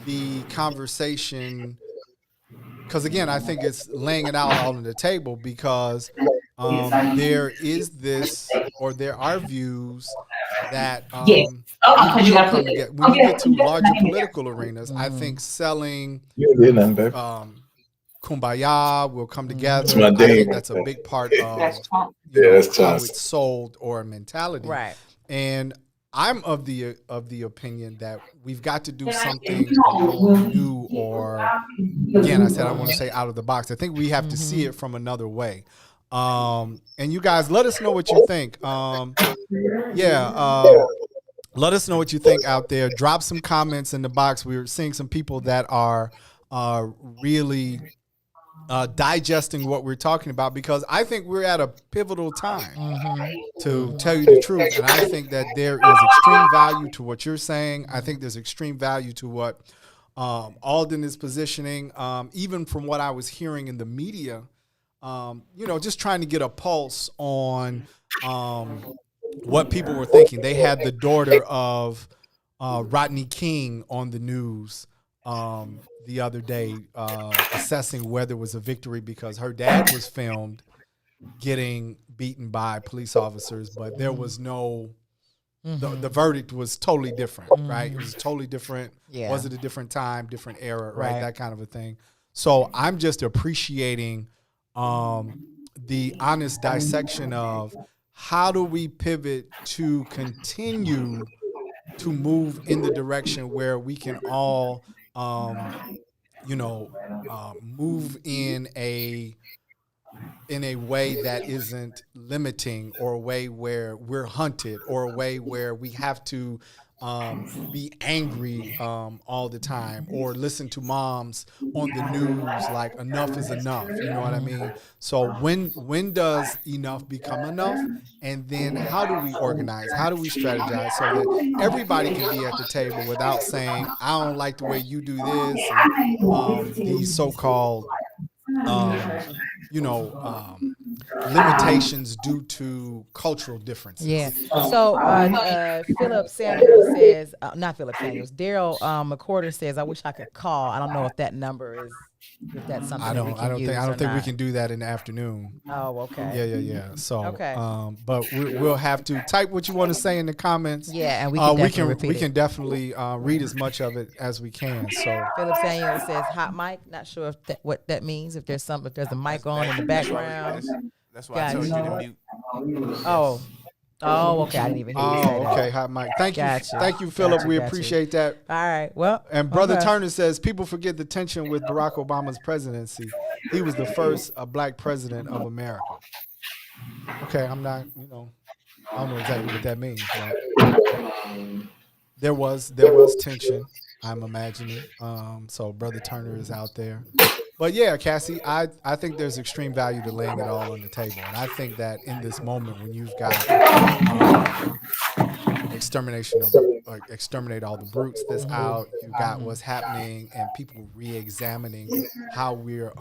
the conversation because again, I think it's laying it out all on the table because there is this or there are views that when you get to larger political arenas, I think selling Kumbaya will come together. I think that's a big part of how it's sold or mentality. Right. And I'm of the opinion that we've got to do something new or again, I said I want to say out of the box. I think we have to see it from another way. And you guys let us know what you think. Let us know what you think out there. Drop some comments in the box. We're seeing some people that are really digesting what we're talking about because I think we're at a pivotal time to tell you the truth. And I think that there is extreme value to what you're saying. I think there's extreme value to what Alden is positioning, even from what I was hearing in the media, just trying to get a pulse on what people were thinking. They had the daughter of Rodney King on the news the other day assessing whether it was a victory because her dad was filmed getting beaten by police officers, but there was no the verdict was totally different, right? It was totally different. Yeah. Was it a different time, different era, right? That kind of a thing. So I'm just appreciating the honest dissection of how do we pivot to continue to move in the direction where we can all move in a way that isn't limiting or a way where we're hunted or a way where we have to be angry all the time or listen to moms on the news like enough is enough, you know what I mean? So when does enough become enough? And then how do we organize? How do we strategize so that everybody can be at the table without saying, I don't like the way you do this, and, these so-called limitations due to cultural differences. Yeah. So Philip Samuels says, not Philip Samuels, Daryl McCorder says, I wish I could call. I don't know if that number is If that's something I that we don't. can I don't use think. I or don't think we not. can do that in the afternoon. Oh, okay. Yeah. So, Okay. but we'll have to type what you want to say in the comments. Yeah, and we can definitely repeat we it. can definitely read as much of it as we can. So, Philip Samuel says hot mic. Not sure if what that means. If there's a mic on in the background. That's why I told you to mute. Oh. Oh, okay. I didn't even hear you say that. okay, hot mic. Thank you, Gotcha. thank you, Philip. Gotcha, we gotcha. appreciate that. All right. Well, And Brother okay. Turner says people forget the tension with Barack Obama's presidency. He was the first black president of America. Okay, I'm not. I don't know exactly what that means, but there was tension. I'm imagining. So Brother Turner is out there. But yeah, Cassie, I think there's extreme value to laying it all on the table. And I think that in this moment when you've got exterminate all the brutes that's out, you got what's happening and people re-examining how we're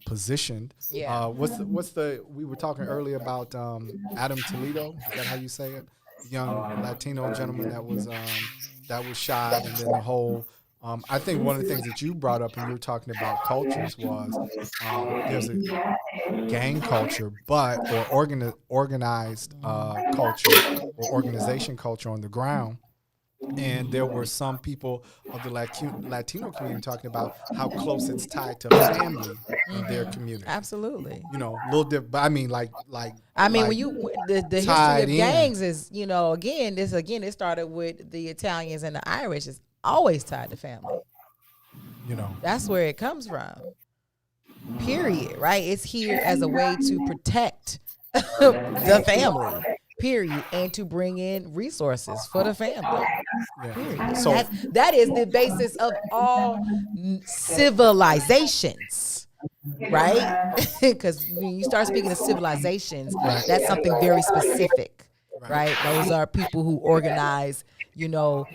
positioned. Yeah. We were talking earlier about Adam Toledo, is that how you say it? Young Latino gentleman that was shot, and then the whole I think one of the things that you brought up when you were talking about cultures was there's a gang culture, or organized culture or organization culture on the ground. And there were some people of the Latino community talking about how close it's tied to family in their community. Absolutely. A little different, but I mean, like. When you the history tied of in. gangs is, it started with the Italians and the Irish. It's always tied to family. That's where it comes from. Period. Right? It's here as a way to protect the family. Period, and to bring in resources for the family. Period. So that is the basis of all civilizations, right? Because when you start speaking of civilizations, that's something very specific, right? Those are people who organize,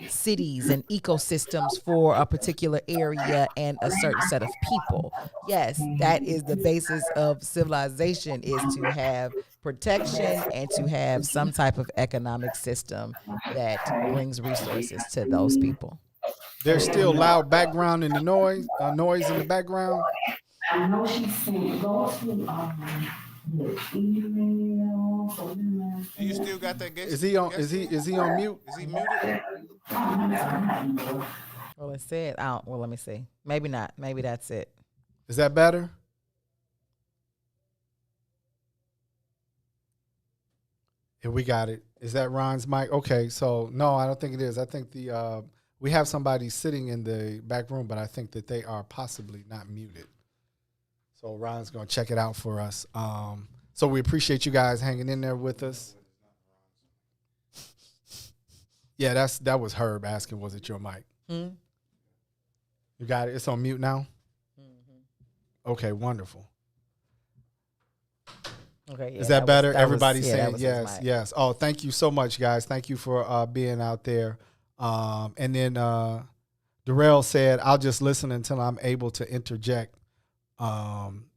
cities and ecosystems for a particular area and a certain set of people. Yes, that is the basis of civilization, is to have protection and to have some type of economic system that brings resources to those people. There's still loud background in the noise in the background. I know she sent go to the email. Do you still got that guest? Is he on mute? Is he muted? Well, it said out. Well, let me see. Maybe not. Maybe that's it. Is that better? Yeah, we got it. Is that Ron's mic? Okay, so no, I don't think it is. I think we have somebody sitting in the back room, but I think that they are possibly not muted. So Ron's gonna check it out for us. So we appreciate you guys hanging in there with us. Yeah, that was Herb asking, was it your mic? Mm-hmm. You got it. It's on mute now. Mm-hmm. Okay, wonderful. Okay, yeah, is that better? Everybody's yeah, saying yes, yes. Oh, thank you so much, guys. Thank you for being out there. And then Darrell said, I'll just listen until I'm able to interject.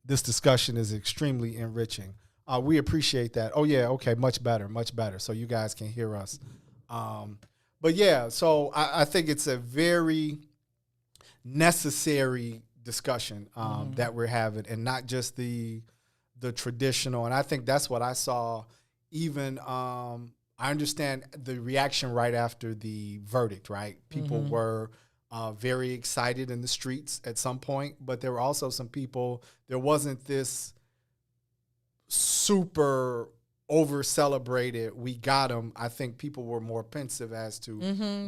This discussion is extremely enriching. We appreciate that. Oh, yeah, okay, much better. So you guys can hear us. But, yeah, so I think it's a very necessary discussion that we're having, and not just the traditional. And I think that's what I saw. Even I understand the reaction right after the verdict, right? People were very excited in the streets at some point, but there were also some people, there wasn't this super over celebrated, we got him. I think people were more pensive as to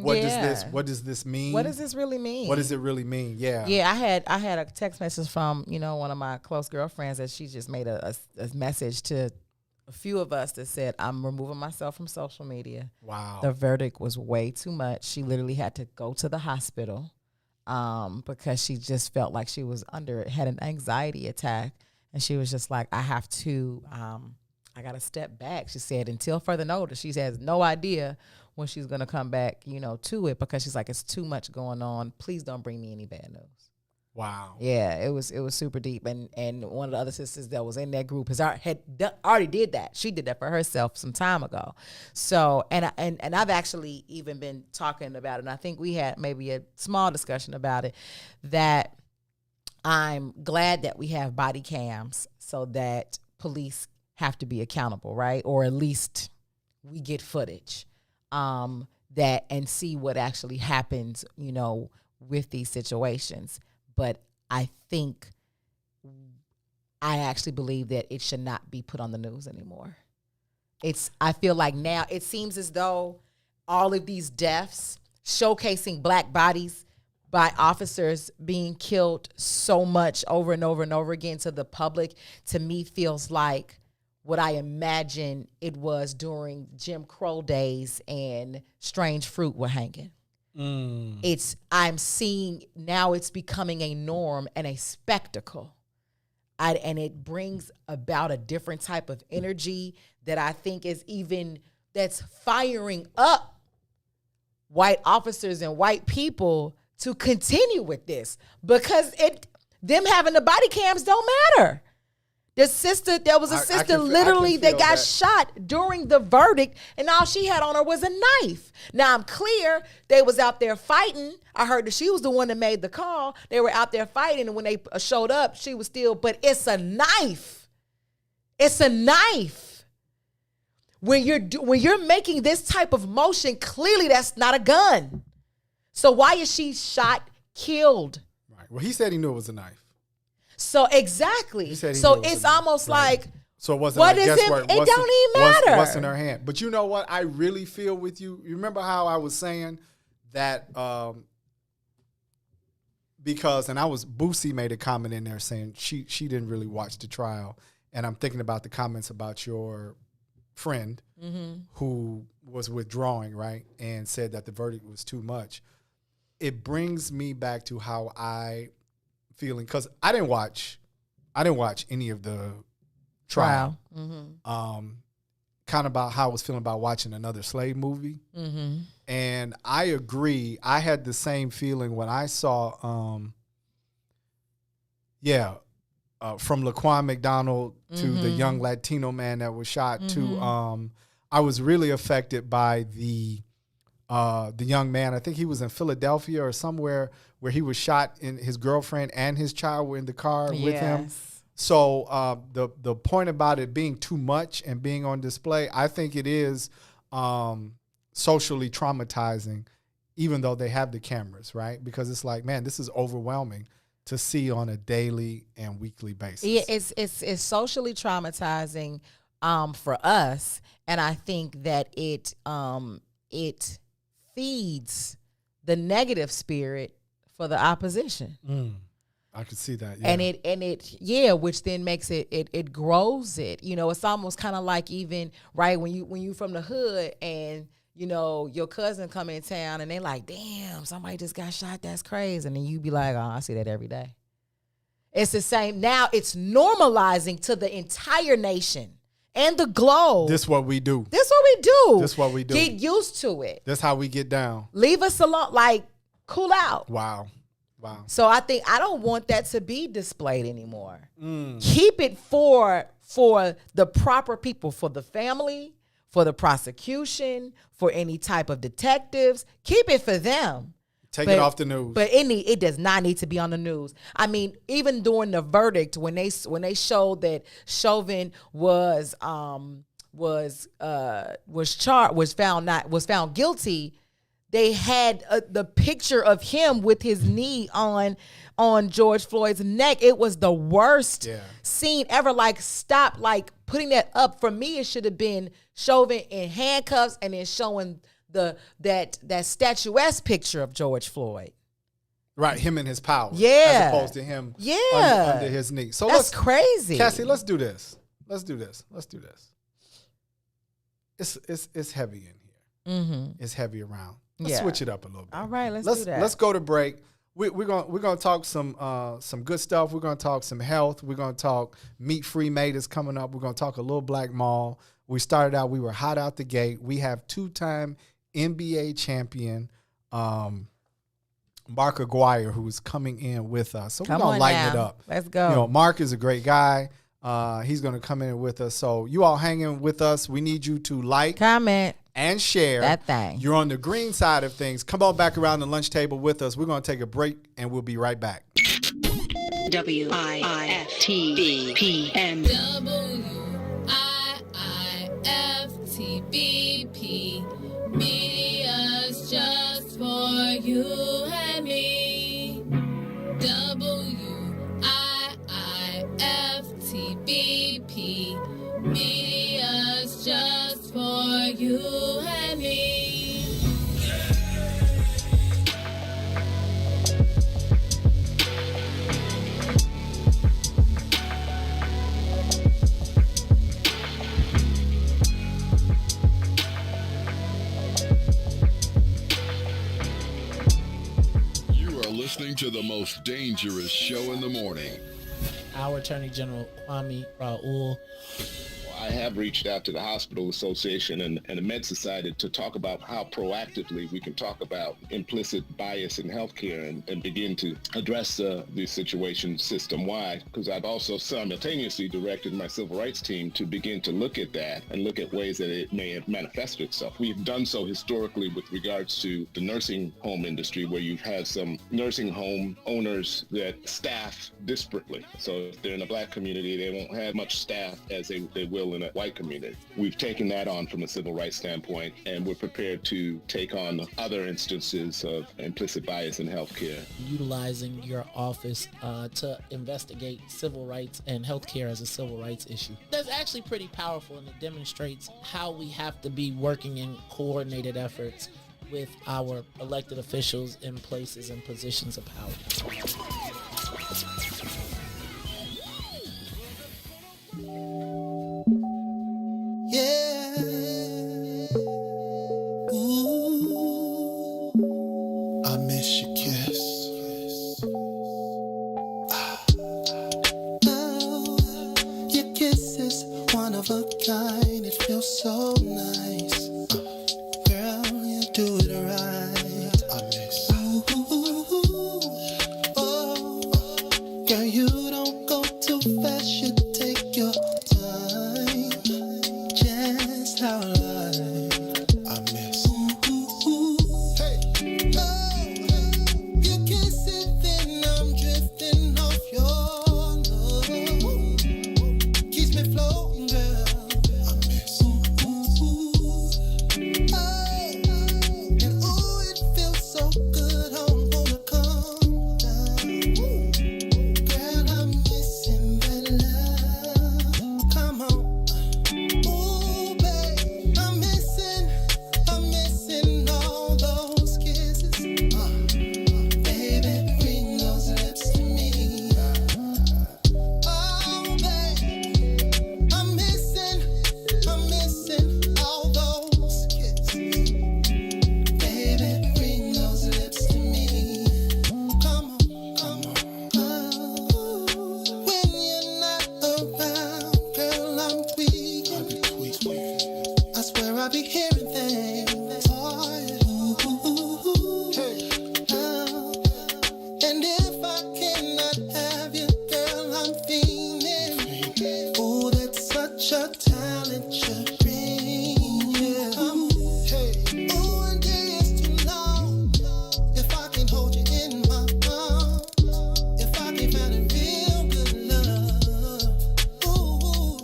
what does this mean? What does this really mean? What does it really mean? Yeah. Yeah, I had a text message from, one of my close girlfriends that she just made a message to a few of us that said, I'm removing myself from social media. Wow. The verdict was way too much. She literally had to go to the hospital because she just felt like she was had an anxiety attack. And she was just like, I have to, I got to step back. She said, until further notice, she has no idea when she's going to come back, to it, because she's like, it's too much going on. Please don't bring me any bad news. Wow. Yeah, it was super deep. And one of the other sisters that was in that group already did that. She did that for herself some time ago. So, and I've actually even been talking about it. And I think we had maybe a small discussion about it, that I'm glad that we have body cams so that police have to be accountable, right? Or at least we get footage that and see what actually happens, with these situations. But I actually believe that it should not be put on the news anymore. I feel like now it seems as though all of these deaths showcasing black bodies by officers being killed so much over and over and over again to the public, to me feels like what I imagine it was during Jim Crow days and strange fruit were hanging. I'm seeing now it's becoming a norm and a spectacle. And it brings about a different type of energy that I think that's firing up white officers and white people to continue with this, because them having the body cams don't matter. There was a sister literally that got shot during the verdict, and all she had on her was a knife. Now, I'm clear they was out there fighting. I heard that she was the one that made the call. They were out there fighting, and when they showed up, she was still, but it's a knife. It's a knife. When you're making this type of motion, clearly that's not a gun. So why is she shot, killed? Right. Well, he said he knew it was a knife. So exactly. So it's almost like, so it wasn't. What is it? It don't even matter. What's in her hand? But you know what? I really feel with you. You remember how I was saying that because, and Boosie made a comment in there saying she didn't really watch the trial, and I'm thinking about the comments about your friend who was withdrawing, right, and said that the verdict was too much. It brings me back to how I feeling, because I didn't watch any of the trial. Kind of about how I was feeling about watching another slave movie. And I agree. I had the same feeling when I saw, from Laquan McDonald to the young Latino man that was shot to, I was really affected by the young man. I think he was in Philadelphia or somewhere where he was shot, and his girlfriend and his child were in the car with him. So the point about it being too much and being on display, I think it is socially traumatizing, even though they have the cameras, right? Because it's like, man, this is overwhelming to see on a daily and weekly basis. Yeah, it's socially traumatizing for us, and I think that it feeds the negative spirit for the opposition. I could see that. And which then makes it grows it. It's almost kind of like, even right when you from the hood and your cousin come in town and they like, damn, somebody just got shot. That's crazy. And then you be like, oh, I see that every day. It's the same. Now it's normalizing to the entire nation and the globe. This what we do. This what we do. This what we do. Get used to it. That's how we get down. Leave us alone. Like, cool out. Wow. So I think I don't want that to be displayed anymore. Keep it for the proper people, for the family, for the prosecution, for any type of detectives. Keep it for them. Take it off the news. But it does not need to be on the news. I mean, even during the verdict, when they showed that Chauvin was found guilty, they had the picture of him with his knee on George Floyd's neck. It was the worst scene ever. Like, stop, like, putting that up. For me, it should have been Chauvin in handcuffs and then showing that statuesque picture of George Floyd. Right, him and his power. Yeah. As opposed to him under his knee. So that's crazy. Cassie, let's do this. It's heavy in here. It's heavy around. Let's switch it up a little bit. All right, let's do that. Let's go to break. We're gonna talk some good stuff. We're gonna talk some health. We're gonna talk Meat Free Made is coming up. We're gonna talk a little Black Mall. We started out. We were hot out the gate. We have 2-time NBA champion Mark Aguirre, who's coming in with us. So we're gonna lighten it up. Let's go. Mark is a great guy. He's gonna come in with us. So you all hanging with us. We need you to like, comment, and share that thing. You're on the green side of things. Come on back around the lunch table with us. We're going to take a break, and we'll be right back. WIIFTBPM. WIIFTBP. Media's just for you and me. WIIFTBP. Media's just for you and me. Listening to the most dangerous show in the morning. Our Attorney General Kwame Raoul. I have reached out to the Hospital Association and the Med Society to talk about how proactively we can talk about implicit bias in healthcare and begin to address the situation system-wide, because I've also simultaneously directed my civil rights team to begin to look at that and look at ways that it may have manifested itself. We've done so historically with regards to the nursing home industry, where you've had some nursing home owners that staff disparately. So if they're in a black community, they won't have much staff as they will in a white community. We've taken that on from a civil rights standpoint, and we're prepared to take on other instances of implicit bias in healthcare. Utilizing your office to investigate civil rights and healthcare as a civil rights issue. That's actually pretty powerful, and it demonstrates how we have to be working in coordinated efforts with our elected officials in places and positions of power. Yeah. Ooh. I miss your kiss. Oh, your kiss is one of a kind. It feels so nice. Girl, you do it right. I miss. Ooh. Oh, girl, you don't go too fast. You take your time. Just how I miss. Hey. Oh, you kiss it, then I'm drifting off your love. Keeps me floating, girl. I miss. Oh, and ooh, it feels so good. I'm gonna come down. Girl, I'm missing that love. Come on. Ooh, babe, I'm missing all those kisses. Baby, bring those lips to me. Oh, babe, I'm missing all those kisses. Baby, bring those lips to me. Come on. When you're not around, girl, I'm weak. I swear I be hearing things. Oh, yeah. And if I cannot have you, girl, I'm fiending. Oh, that's such a talent you bring. Yeah. Oh, and day is too long. If I can hold you in my arms, if I can find a real good love. Ooh.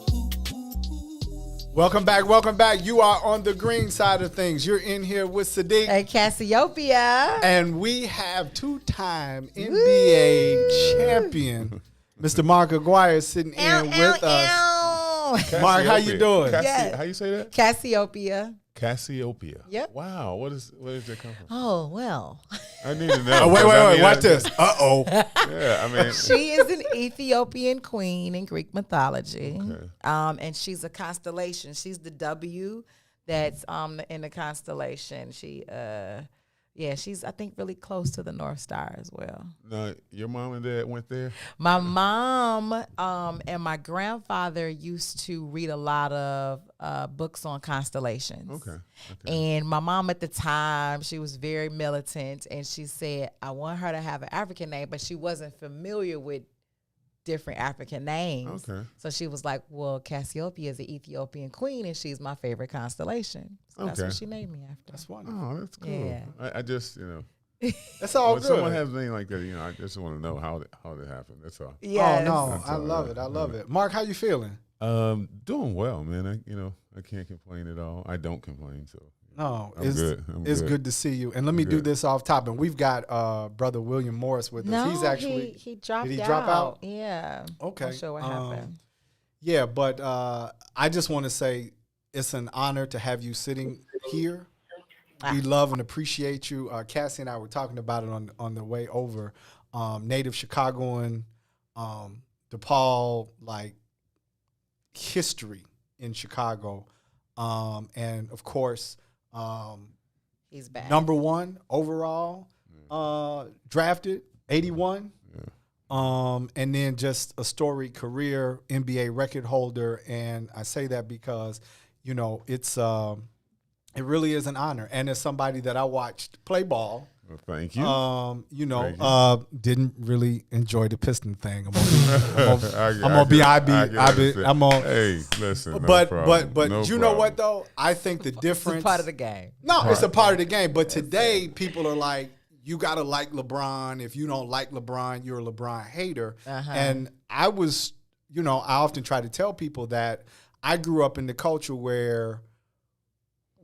Welcome back. You are on the green side of things. You're in here with Sadeek. Hey, Cassiopeia. And we have two-time NBA champion, Mr. Mark Aguirre, sitting in with us. Mark, how you doing? Yes. How you say that? Cassiopeia. Cassiopeia. Yep. Wow. Where does that come from? Oh, well. I need to know. Wait. Watch this. Uh-oh. Yeah, I mean. She is an Ethiopian queen in Greek mythology. Okay. And she's a constellation. She's the W that's in the constellation. She's, I think, really close to the North Star as well. No, your mom and dad went there? My mom and my grandfather used to read a lot of books on constellations. Okay. And my mom at the time, she was very militant, and she said, I want her to have an African name, but she wasn't familiar with different African names. Okay. So she was like, well, Cassiopeia is an Ethiopian queen, and she's my favorite constellation. So that's what she named me after. That's wonderful. Oh, that's cool. Yeah. I just, That's all when good. someone has a name like that, I just want to know how that happened. That's all. Yes. Oh no, That's I all love right. it. I love it. Mark, how you feeling? Doing well, man. I can't complain at all. I don't complain, so No, I'm good. It's good to see you. And let me do this off top. And we've got Brother William Morris with us. No, He's actually he dropped out. Did he drop out? Yeah. Okay. Not sure what happened. Yeah, but I just want to say it's an honor to have you sitting here. We love and appreciate you. Cassie and I were talking about it on the way over. Native Chicagoan, DePaul, like history in Chicago. And of course, he's back. Number 1 overall, drafted 81. And then just a storied career, NBA record holder. And I say that because, it really is an honor. And as somebody that I watched play ball, well, thank you. Didn't really enjoy the Piston thing. I'm gonna be Hey, listen. But no you know what though? I think the difference. It's a part of the game. No, it's a part of the game. But today, people are like, you gotta like LeBron. If you don't like LeBron, you're a LeBron hater. And I was, I often try to tell people that I grew up in the culture where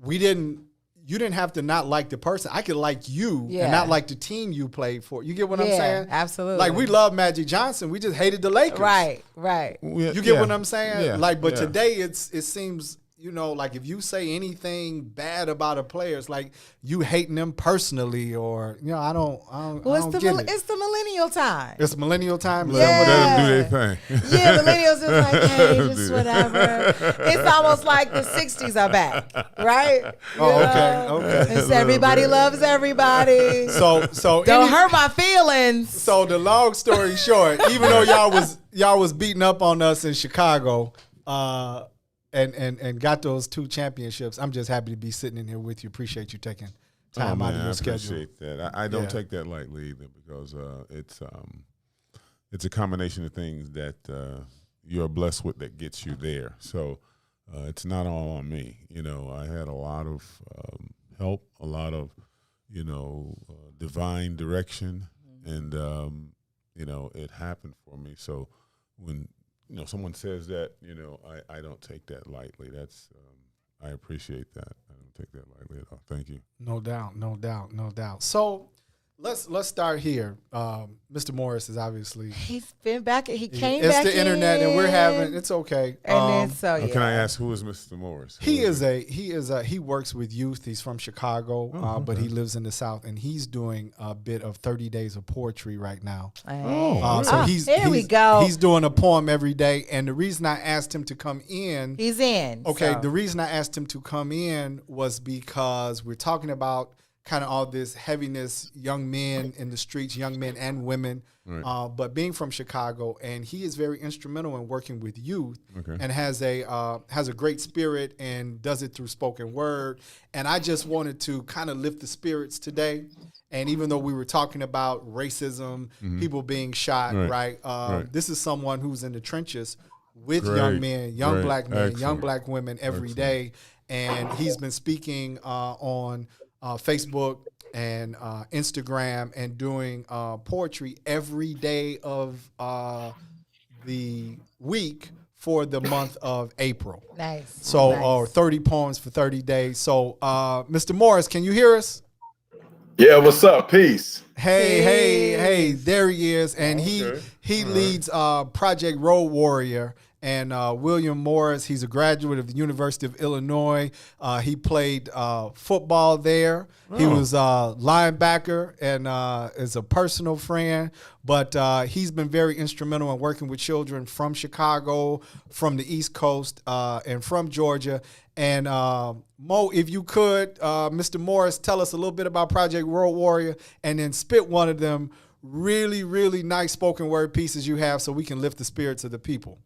you didn't have to not like the person. I could like you and not like the team you played for. You get what I'm saying? Absolutely. Like, we love Magic Johnson. We just hated the Lakers. Right. You get what I'm saying? Yeah. But today it seems, like if you say anything bad about a player, it's like you hating them personally, or I don't get it. It's the millennial time. It's millennial time. Let them do their thing. Yeah, millennials is like, hey, just whatever. It's almost like the 60s are back, right? Okay. It's everybody loves everybody. So don't hurt my feelings. So the long story short, even though y'all was beating up on us in Chicago, and got those 2 championships, I'm just happy to be sitting in here with you. Appreciate you taking time out of your schedule. I appreciate that. I don't take that lightly either, because it's a combination of things that you're blessed with that gets you there. So it's not all on me. I had a lot of help, a lot of divine direction, and it happened for me. So when someone says that, I don't take that lightly. That's I appreciate that. I don't take that lightly at all. Thank you. No doubt. So let's start here. Mr. Morris is obviously he's been back. He came back. It's the internet, and we're having. It's okay. And then Can I ask, who is Mr. Morris? He works with youth. He's from Chicago, but he lives in the South, and he's doing a bit of 30 days of poetry right now. We go. He's doing a poem every day, and the reason I asked him to come in, he's in. Okay, so. The reason I asked him to come in was because we're talking about kind of all this heaviness, young men in the streets, young men and women, right. But being from Chicago, and he is very instrumental in working with youth, and has a great spirit and does it through spoken word. And I just wanted to kind of lift the spirits today. And even though we were talking about racism, people being shot, right? This is someone who's in the trenches with young men, young black men, young black women every day. And he's been speaking on Facebook and Instagram, and doing poetry every day of the week for the month of April. Nice. So 30 poems for 30 days. So Mr. Morris, can you hear us? Yeah, what's up? Peace. Hey, there he is. And he leads Project Road Warrior. And William Morris, he's a graduate of the University of Illinois. He played football there. He was a linebacker and is a personal friend. But he's been very instrumental in working with children from Chicago, from the East Coast, and from Georgia. And Mo, if you could, Mr. Morris, tell us a little bit about Project Road Warrior, and then spit one of them really, really nice spoken word pieces you have so we can lift the spirits of the people.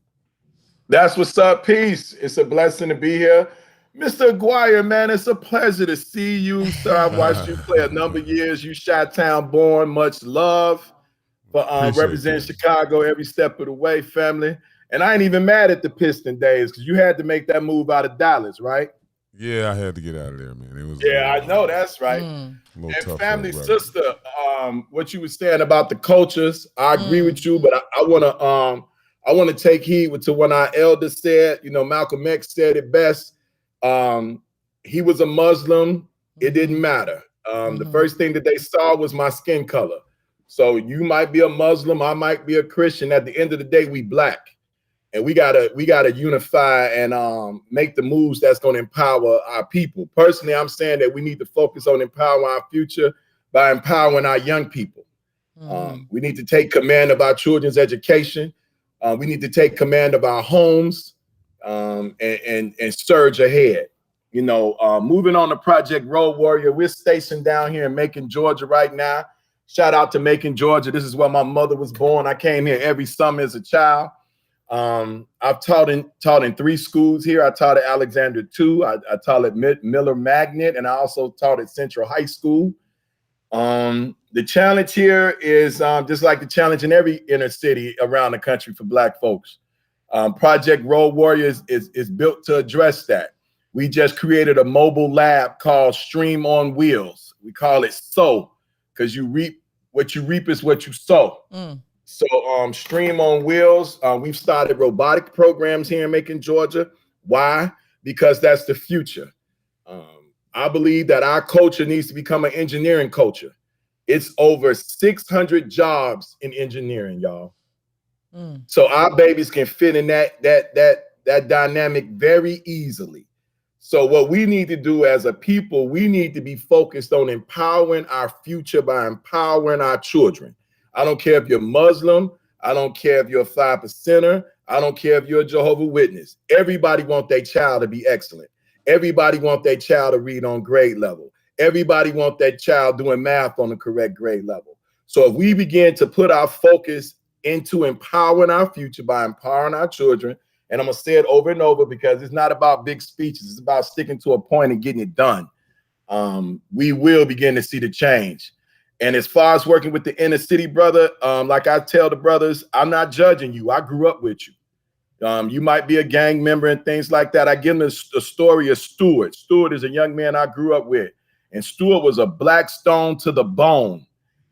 That's what's up. Peace. It's a blessing to be here. Mr. Aguirre, man, it's a pleasure to see you, sir. I've watched you play a number of years. You Chi-Town born. Much love for representing Chicago every step of the way, family. And I ain't even mad at the Piston days, because you had to make that move out of Dallas, right? Yeah, I had to get out of there, man. It was. Yeah, I know that's right. A little And tough, family, brother. sister, what you were saying about the cultures, I agree with you, but I wanna take heed to what our elders said. You know, Malcolm X said it best. He was a Muslim. It didn't matter. The first thing that they saw was my skin color. So you might be a Muslim, I might be a Christian. At the end of the day, we Black. And we gotta unify and make the moves that's gonna empower our people. Personally, I'm saying that we need to focus on empowering our future by empowering our young people. We need to take command of our children's education. We need to take command of our homes and surge ahead. You know, moving on to Project Road Warrior, we're stationed down here in Macon, Georgia right now. Shout out to Macon, Georgia. This is where my mother was born. I came here every summer as a child. I've taught in 3 schools here. I taught at Alexander II. I taught at Miller Magnet, and I also taught at Central High School. The challenge here is just like the challenge in every inner city around the country for Black folks. Project Road Warriors is built to address that. We just created a mobile lab called Stream on Wheels. We call it SOW, because you reap what you reap is what you sow. So Stream on Wheels, we've started robotic programs here in Macon, Georgia. Why? Because that's the future. I believe that our culture needs to become an engineering culture. It's over 600 jobs in engineering, y'all. So our babies can fit in that dynamic very easily. So what we need to do as a people, we need to be focused on empowering our future by empowering our children. I don't care if you're Muslim. I don't care if you're a 5%er. I don't care if you're a Jehovah's Witness. Everybody wants their child to be excellent. Everybody wants their child to read on grade level. Everybody wants their child doing math on the correct grade level. So if we begin to put our focus into empowering our future by empowering our children, and I'm going to say it over and over because it's not about big speeches. It's about sticking to a point and getting it done. We will begin to see the change. And as far as working with the inner city, brother, like I tell the brothers, I'm not judging you. I grew up with you. You might be a gang member and things like that. I give them the story of Stewart. Stewart is a young man I grew up with. And Stewart was a Black stone to the bone.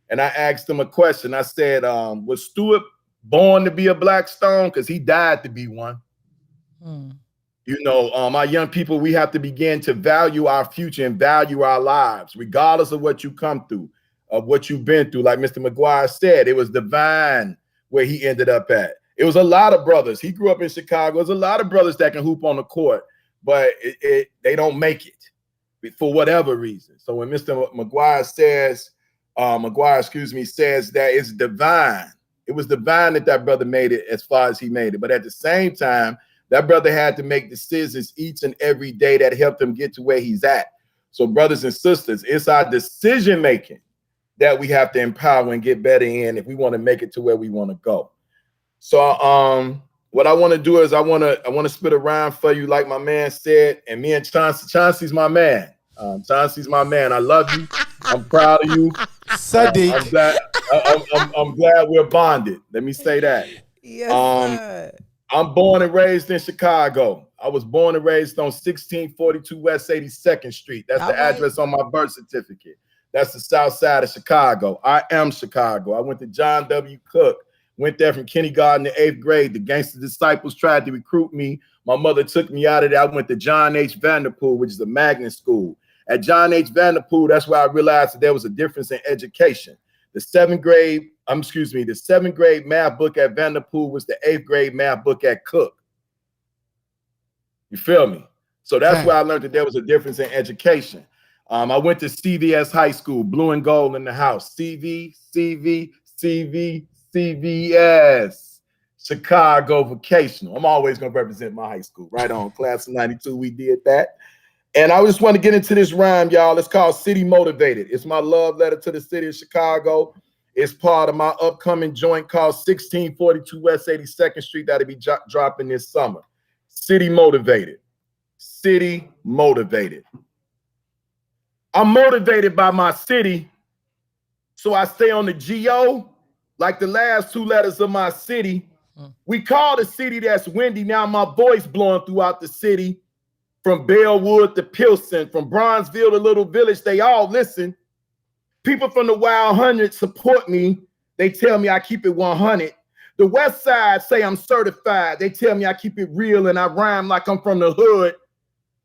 And I asked him a question. I said, was Stewart born to be a Black stone? Because he died to be one. You know, our young people, we have to begin to value our future and value our lives, regardless of what you come through, of what you've been through. Like Mr. McGuire said, it was divine where he ended up at. It was a lot of brothers. He grew up in Chicago. There's a lot of brothers that can hoop on the court, but they don't make it for whatever reason. So when Mr. McGuire says, says that it's divine, it was divine that brother made it as far as he made it. But at the same time, that brother had to make decisions each and every day that helped him get to where he's at. So brothers and sisters, it's our decision making that we have to empower and get better in if we want to make it to where we want to go. So what I want to do is I want to spit a rhyme for you, like my man said, and me and Chauncey's my man. Chauncey's my man. I love you. I'm proud of you. Sadeek. I'm glad we're bonded. Let me say that. Yes, sir. I'm born and raised in Chicago. I was born and raised on 1642 West 82nd Street. That's the address on my birth certificate. That's the south side of Chicago. I am Chicago. I went to John W. Cook. Went there from kindergarten to 8th grade. The gangster disciples tried to recruit me. My mother took me out of there. I went to John H. Vanderpool, which is a magnet school. At John H. Vanderpool, that's where I realized that there was a difference in education. The seventh grade math book at Vanderpool was the 8th grade math book at Cook. You feel me? So that's where I learned that there was a difference in education. I went to CVS High School, blue and gold in the house. CVS, Chicago Vocational. I'm always going to represent my high school. Right on. Class of 92, we did that. And I just want to get into this rhyme, y'all. It's called City Motivated. It's my love letter to the city of Chicago. It's part of my upcoming joint called 1642 West 82nd Street that'll be dropping this summer. City Motivated. City Motivated. I'm motivated by my city, so I stay on the GO like the last 2 letters of my city. We call the city that's windy. Now my voice blowing throughout the city. From Bellwood to Pilsen, from Bronzeville to Little Village, they all listen. People from the Wild 100 support me. They tell me I keep it 100. The West Side say I'm certified. They tell me I keep it real and I rhyme like I'm from the hood.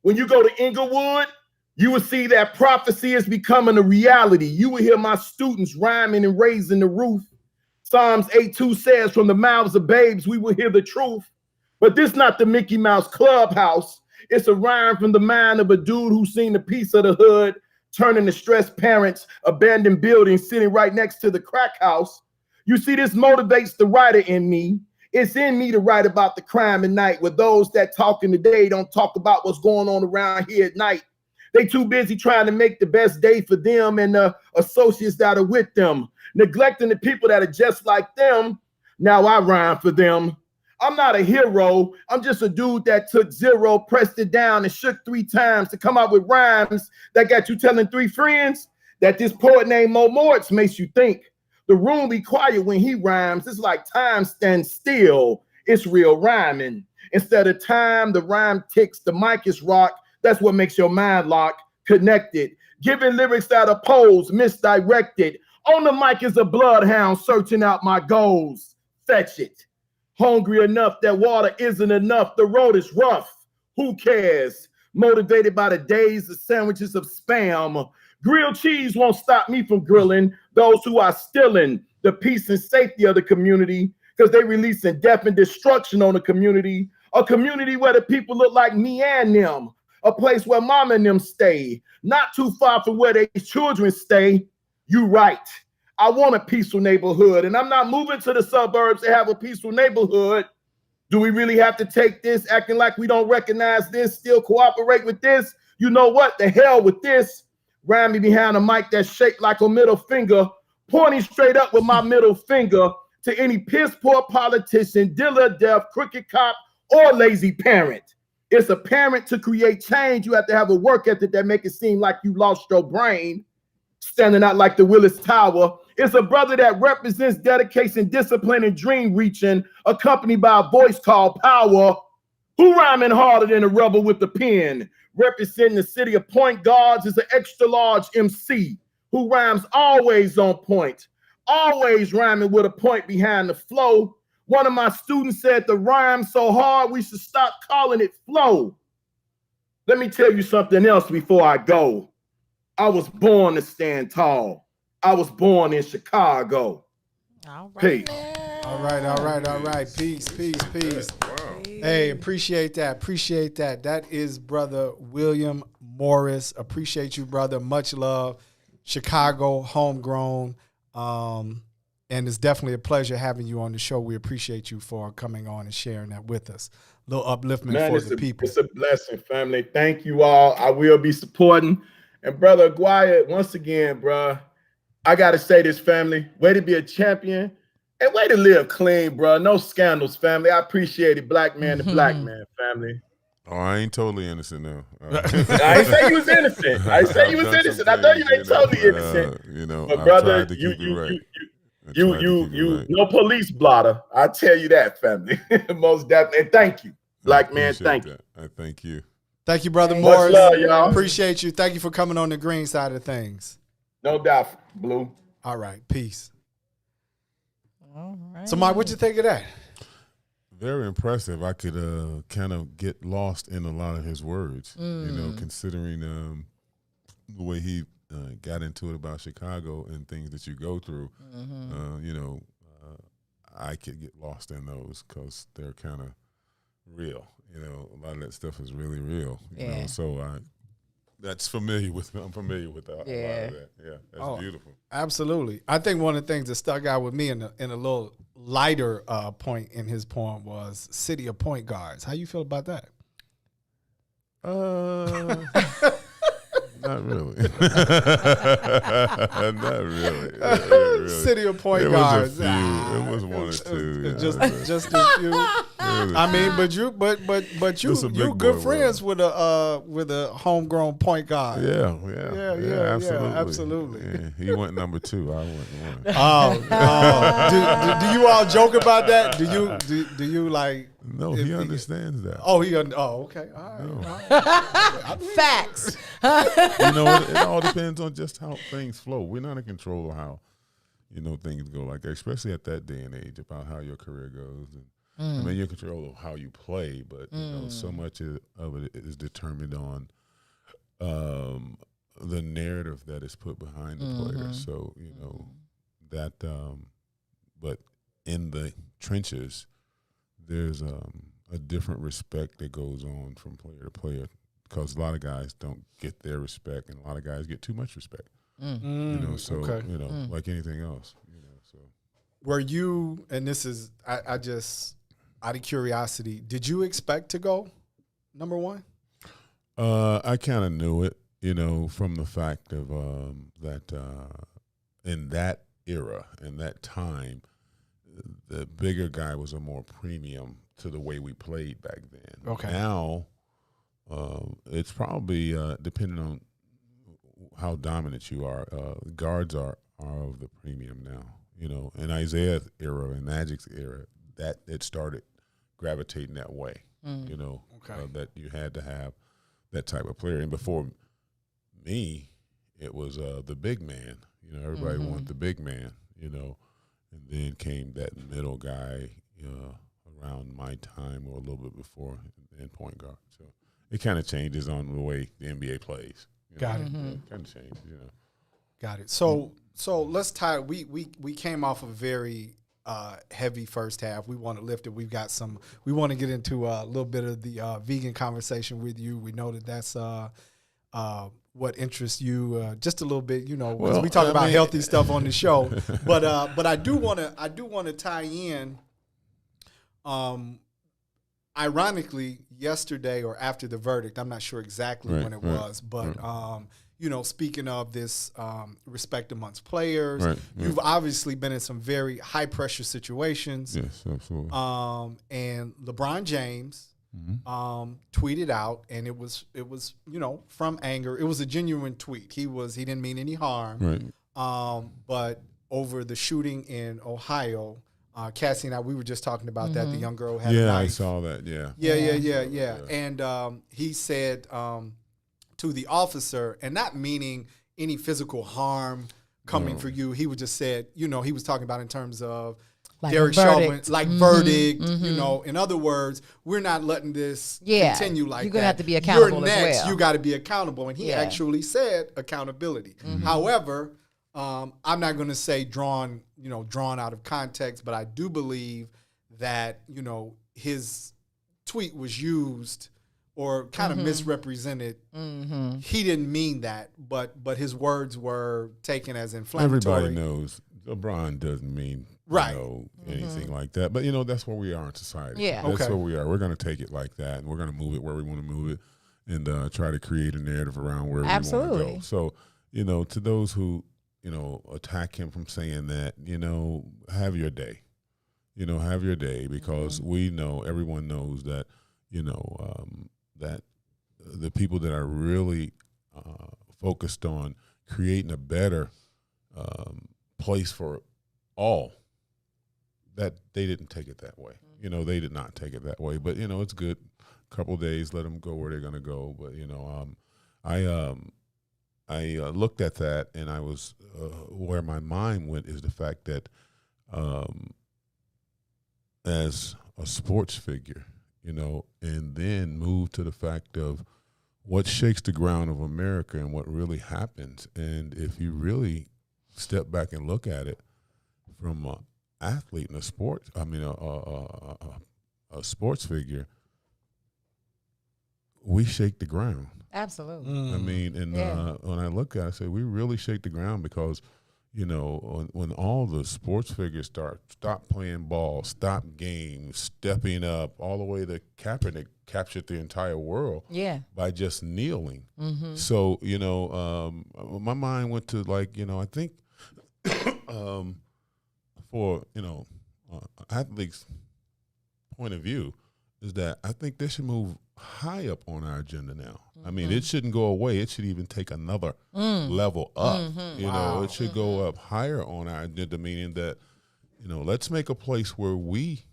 When you go to Inglewood, you will see that prophecy is becoming a reality. You will hear my students rhyming and raising the roof. Psalms 8:2 says, from the mouths of babes, we will hear the truth. But this not the Mickey Mouse Clubhouse. It's a rhyme from the mind of a dude who's seen the piece of the hood, turning to stressed parents, abandoned buildings, sitting right next to the crack house. You see, this motivates the writer in me. It's in me to write about the crime at night, where those that talk in the day don't talk about what's going on around here at night. They too busy trying to make the best day for them and the associates that are with them, neglecting the people that are just like them. Now I rhyme for them. I'm not a hero. I'm just a dude that took zero, pressed it down, and shook 3 times to come up with rhymes that got you telling 3 friends that this poet named Mo Moritz makes you think. The room be quiet when he rhymes. It's like time stands still. It's real rhyming. Instead of time, the rhyme ticks. The mic is rock. That's what makes your mind lock, connected. Giving lyrics that are posed, misdirected. On the mic is a bloodhound searching out my goals. Fetch it. Hungry enough that water isn't enough. The road is rough. Who cares? Motivated by the days of sandwiches of spam. Grilled cheese won't stop me from grilling those who are stealing the peace and safety of the community, because they releasing death and destruction on the community. A community where the people look like me and them. A place where mom and them stay. Not too far from where their children stay. You right. I want a peaceful neighborhood, and I'm not moving to the suburbs to have a peaceful neighborhood. Do we really have to take this, acting like we don't recognize this, still cooperate with this? You know what? The hell with this. Rhyme me behind a mic that's shaped like a middle finger, pointing straight up with my middle finger to any piss poor politician, dealer, deaf, crooked cop, or lazy parent. It's apparent to create change, you have to have a work ethic that make it seem like you lost your brain. Standing out like the Willis Tower. It's a brother that represents dedication, discipline, and dream reaching, accompanied by a voice called power. Who rhyming harder than a rebel with the pen? Representing the city of Point Guards is an extra large MC who rhymes always on point, always rhyming with a point behind the flow. One of my students said the rhyme so hard we should stop calling it flow. Let me tell you something else before I go. I was born to stand tall. I was born in Chicago. All right. Peace. All right. Peace. Wow. Hey, appreciate that. That is Brother William Morris. Appreciate you, brother. Much love. Chicago, homegrown. And it's definitely a pleasure having you on the show. We appreciate you for coming on and sharing that with us. A little upliftment for the people. It's a blessing, family. Thank you all. I will be supporting. And Brother Aguirre, once again, bro, I got to say this, family. Way to be a champion and way to live clean, bro. No scandals, family. I appreciate it. Black man to black man, family. Oh, I ain't totally innocent now. I ain't say you was innocent. I know you ain't totally innocent. But brother, you no police blotter. I tell you that, family. Most definitely. And thank you, black man. Thank you. I thank you. Thank you, Brother Much Morris. love, y'all. Appreciate you. Thank you for coming on the green side of things. No doubt, Blue. All right. Peace. All right. So, Mike, what'd you think of that? Very impressive. I could kind of get lost in a lot of his words, considering the way he got into it about Chicago and things that you go through. I could get lost in those because they're kind of real. A lot of that stuff is really real. You know? So that's familiar with me. I'm familiar with a lot of that. Yeah, that's beautiful. Absolutely. I think one of the things that stuck out with me in a little lighter point in his poem was City of Point Guards. How you feel about that? Not really. Not really. City of Point Guards. It was one or two. Just a few. I mean, but you good friends with a homegrown point guard. Yeah, absolutely. Yeah, he went number 2. I went 1. Oh. Do you all joke about that? Do you like No, he understands that. Oh, okay. All right. No. All right. Facts. It all depends on just how things flow. We're not in control of how, things go like that, especially at that day and age, about how your career goes. And, I mean, you're in control of how you play, but so much of it is determined on the narrative that is put behind the player. So, that, but in the trenches, there's a different respect that goes on from player to player, because a lot of guys don't get their respect, and a lot of guys get too much respect. Like anything else. So were you? And this is I just out of curiosity, did you expect to go number one? I kind of knew it, from the fact of that in that era, in that time, the bigger guy was a more premium to the way we played back then. Okay. Now, it's probably depending on how dominant you are. Guards are of the premium now. In Isaiah's era and Magic's era, that it started gravitating that way. That you had to have that type of player. And before me, it was the big man. Everybody wanted the big man. And then came that middle guy around my time or a little bit before, and point guard. So it kind of changes on the way the NBA plays. Got it. Kind of changes, Got it. So let's tie. We came off a very heavy first half. We want to lift it. We want to get into a little bit of the vegan conversation with you. We know that's what interests you just a little bit, because we talk about healthy stuff on the show. But I do want to tie in. Ironically, yesterday or after the verdict, I'm not sure exactly when it was, but speaking of this respect amongst players, you've obviously been in some very high pressure situations. Yes, absolutely. And LeBron James tweeted out, and it was from anger. It was a genuine tweet. He didn't mean any harm. Right. But over the shooting in Ohio, Cassie and I, we were just talking about that. The young girl had a knife. I saw that. Yeah. And he said to the officer, and not meaning any physical harm coming for you, he would just said, he was talking about in terms of like Derek Chauvin, like verdict. Mm-hmm. In other words, we're not letting this continue like that. You're gonna have to be accountable. You're next. As well. You got to be accountable, and he actually said accountability. However, I'm not going to say drawn out of context, but I do believe that his tweet was used or kind of misrepresented. He didn't mean that, but his words were taken as inflammatory. Everybody knows LeBron doesn't mean anything like that. But that's where we are in society. Yeah. That's where we are. We're going to take it like that, and we're going to move it where we want to move it, and try to create a narrative around where we want to go. So, to those who attack him from saying that, have your day. Have your day, because we know, everyone knows that, that the people that are really focused on creating a better place for all, that they didn't take it that way. They did not take it that way. But, it's good. A couple of days, let them go where they're going to go. But, I looked at that, and I was where my mind went is the fact that as a sports figure, and then move to the fact of what shakes the ground of America and what really happens. And if you really step back and look at it from an athlete in a sport, a sports figure, we shake the ground. Absolutely. I mean, and when I look at it, I say we really shake the ground because, when all the sports figures stop playing ball, stop games, stepping up, all the way to Kaepernick captured the entire world by just kneeling. So, my mind went to I think for, athletes' point of view is that I think they should move high up on our agenda now. I mean, it shouldn't go away. It should even take another level up. It should go up higher on our agenda, meaning that, let's make a place where we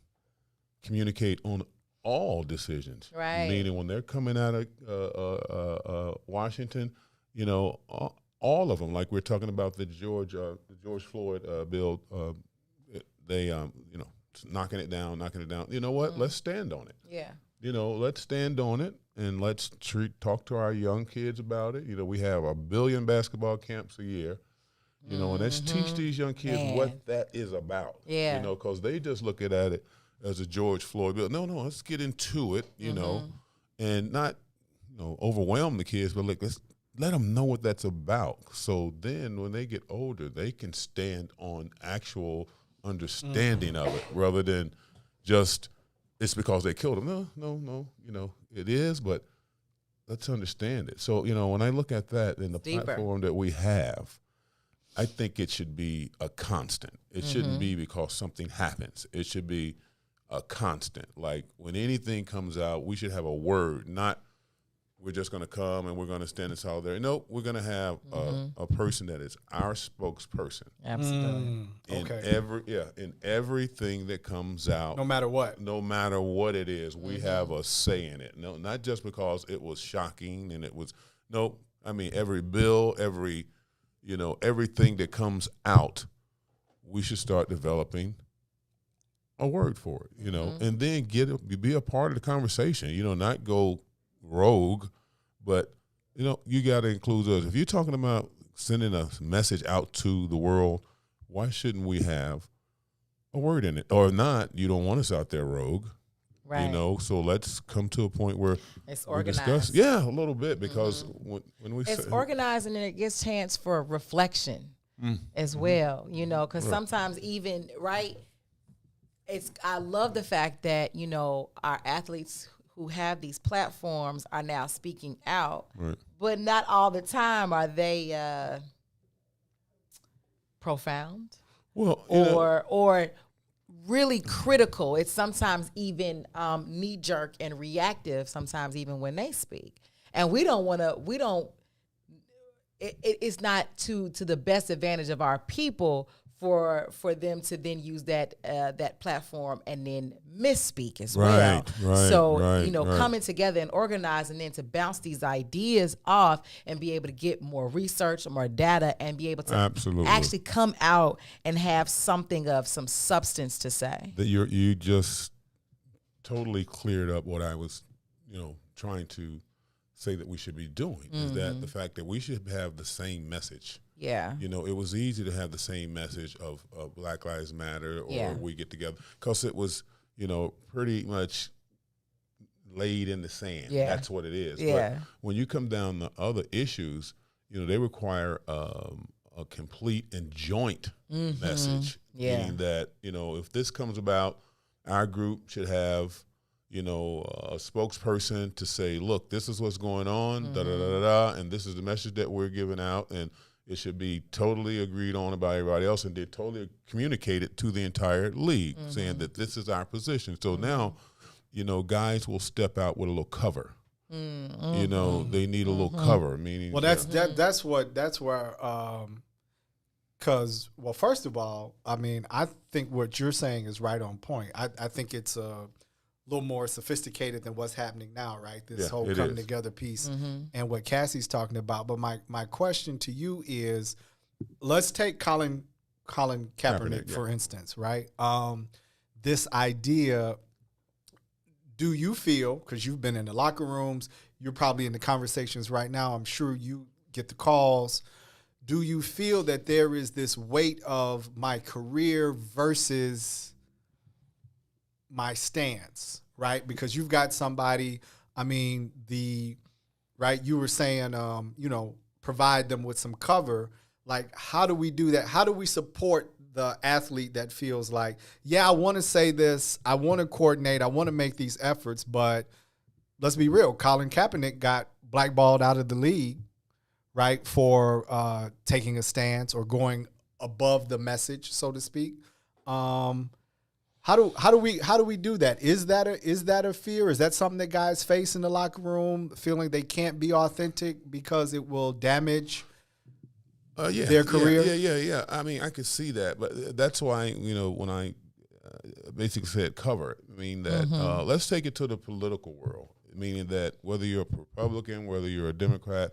communicate on all decisions. Right. Meaning when they're coming out of Washington, you know, all of them, like we're talking about the George Floyd bill, they, you know, knocking it down. You know what? Let's stand on it. Yeah. You know, let's stand on it and let's talk to our young kids about it. You know, we have 1 billion basketball camps a year. You know, and let's teach these young kids what that is about. Yeah. You know, because they just look at it as a George Floyd bill. No, let's get into it, you know, and not, you know, overwhelm the kids, but like, let's let them know what that's about. So then when they get older, they can stand on actual understanding of it rather than just it's because they killed him. No, you know, it is, but let's understand it. So, you know, when I look at that in the platform that we have, I think it should be a constant. It shouldn't be because something happens. It should be a constant. Like when anything comes out, we should have a word, not we're just going to come and we're going to stand in solidarity. No, we're going to have a person that is our spokesperson. Absolutely. In everything that comes out. No matter what. No matter what it is, we have a say in it. No, not just because it was shocking and it was, I mean, every bill, you know, everything that comes out, we should start developing a word for it, you know, and then be a part of the conversation, you know, not go rogue, but, you know, you got to include us. If you're talking about sending a message out to the world, why shouldn't we have a word in it? Or not, you don't want us out there rogue, right? You know, so let's come to a point where it's we organized. discuss, a little bit, because when we it's organized and it gives chance for reflection as well, you know, because sometimes even, I love the fact that, you know, our athletes who have these platforms are now speaking out, but not all the time are they profound or really critical. It's sometimes even knee-jerk and reactive, sometimes even when they speak. And it's not to the best advantage of our people for them to then use that platform and then misspeak as well. So, you know, coming together and organizing, and then to bounce these ideas off and be able to get more research, more data, and be able to actually come out and have something of some substance to say. That you just totally cleared up what I was, you know, trying to say that we should be doing, is that the fact that we should have the same message. Yeah. You know, it was easy to have the same message of Black Lives Matter or we get together, because it was, you know, pretty much laid in the sand. Yeah. That's what it is. Yeah. But when you come down to other issues, you know, they require a complete and joint message. Yeah. Meaning that, you know, if this comes about, our group should have, you know, a spokesperson to say, look, this is what's going on, and this is the message that we're giving out, and it should be totally agreed on by everybody else, and then totally communicated to the entire league, saying that this is our position. So now, you know, guys will step out with a little cover. You know, they need a little cover, meaning. Well, that's where. Because, well, first of all, I mean, I think what you're saying is right on point. I think it's a little more sophisticated than what's happening now, right? This whole coming together piece and what Cassie's talking about. But my question to you is, let's take Colin Kaepernick for instance, right? This idea, do you feel, because you've been in the locker rooms, you're probably in the conversations right now, I'm sure you get the calls, do you feel that there is this weight of my career versus my stance, right? Because you've got somebody, I mean, you were saying, you know, provide them with some cover. Like, how do we do that? How do we support the athlete that feels like, yeah, I want to say this, I want to coordinate, I want to make these efforts, but let's be real, Colin Kaepernick got blackballed out of the league, right, for taking a stance or going above the message, so to speak. How do we do that? Is that a fear? Is that something that guys face in the locker room, feeling they can't be authentic because it will damage their career? Yeah. I mean, I could see that, but that's why, you know, when I basically said cover it, meaning that let's take it to the political world, meaning that whether you're a Republican, whether you're a Democrat,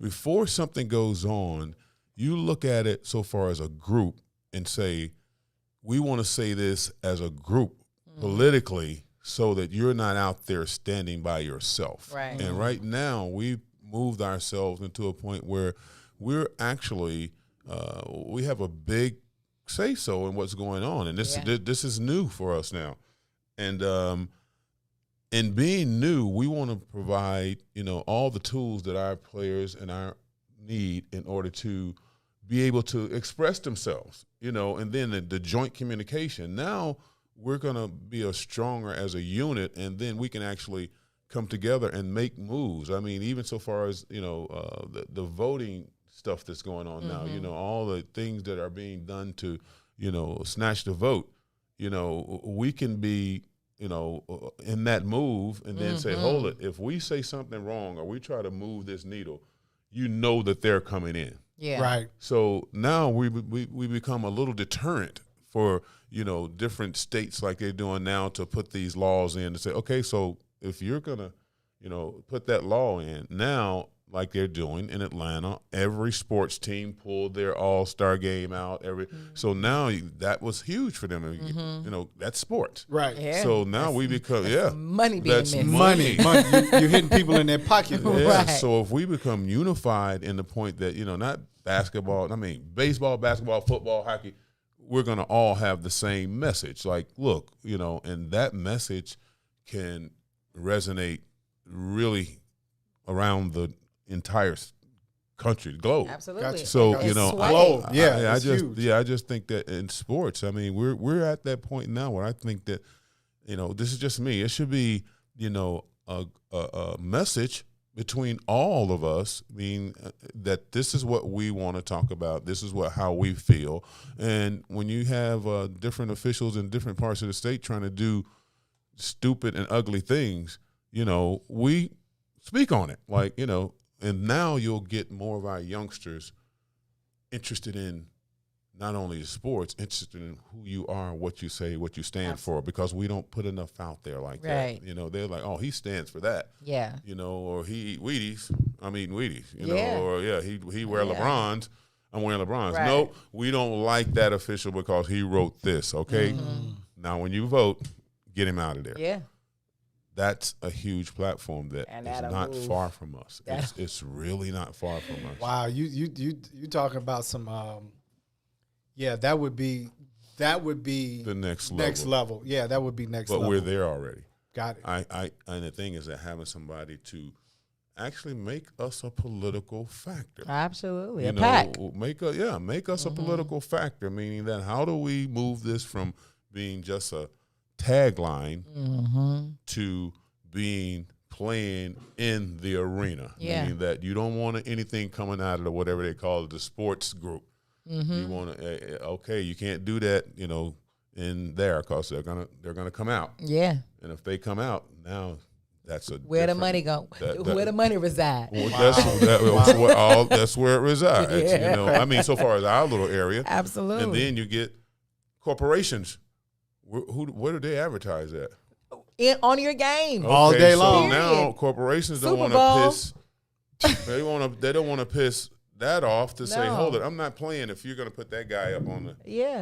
before something goes on, you look at it so far as a group and say, we want to say this as a group politically so that you're not out there standing by yourself. Right. And right now we've moved ourselves into a point where we're actually we have a big say-so in what's going on. And this is new for us now. And in being new, we want to provide, all the tools that our players and our need in order to be able to express themselves, and then the joint communication. Now we're going to be stronger as a unit, and then we can actually come together and make moves. I mean, even so far as, the voting stuff that's going on now, all the things that are being done to, snatch the vote, we can be, in that move and then say, hold it, if we say something wrong or we try to move this needle, that they're coming in. Yeah. Right. So now we become a little deterrent for, different states like they're doing now to put these laws in to say, okay, so if you're going to, put that law in now, like they're doing in Atlanta, every sports team pulled their all-star game out. So now that was huge for them. That's sports. Right. Yeah. So now we become, money being that's missed. Money. You're hitting people in their pocket. Yeah. Right. So if we become unified in the point that, not basketball, baseball, basketball, football, hockey, we're going to all have the same message. Like, look, and that message can resonate really around the entire country, globe. Absolutely. Gotcha. So, globe. I just think that in sports, we're at that point now where I think that, this is just me. It should be, a message between all of us, meaning that this is what we want to talk about. This is how we feel. And when you have different officials in different parts of the state trying to do stupid and ugly things, we speak on it. Like, and now you'll get more of our youngsters interested in not only sports, interested in who you are, what you say, what you stand for, because we don't put enough out there like that. They're like, oh, he stands for that. Yeah. Or he eating Wheaties, Yeah. or he wear LeBrons, I'm wearing LeBrons. Right. No, we don't like that official because he wrote this, okay? Now when you vote, get him out of there. Yeah. That's a huge platform that is not far from us. It's really not far from us. Wow, you talking about some that would be the next level. Next level. Yeah, that would be next level. But we're there already. Got it. And the thing is that having somebody to actually make us a political factor. Absolutely. A pack. Make us a political factor, meaning that how do we move this from being just a tagline to being playing in the arena, meaning that you don't want anything coming out of whatever they call it, the sports group. You want to you can't do that, in there because they're gonna come out. Yeah. And if they come out, now that's where the money go. Where the money reside. Well, that's where it resides. Yeah. So far as our little area. Absolutely. And then you get corporations. Where do they advertise at? On your game. All day long. So now corporations don't want to piss. They don't want to piss that off to say, hold it, I'm not playing if you're going to put that guy up on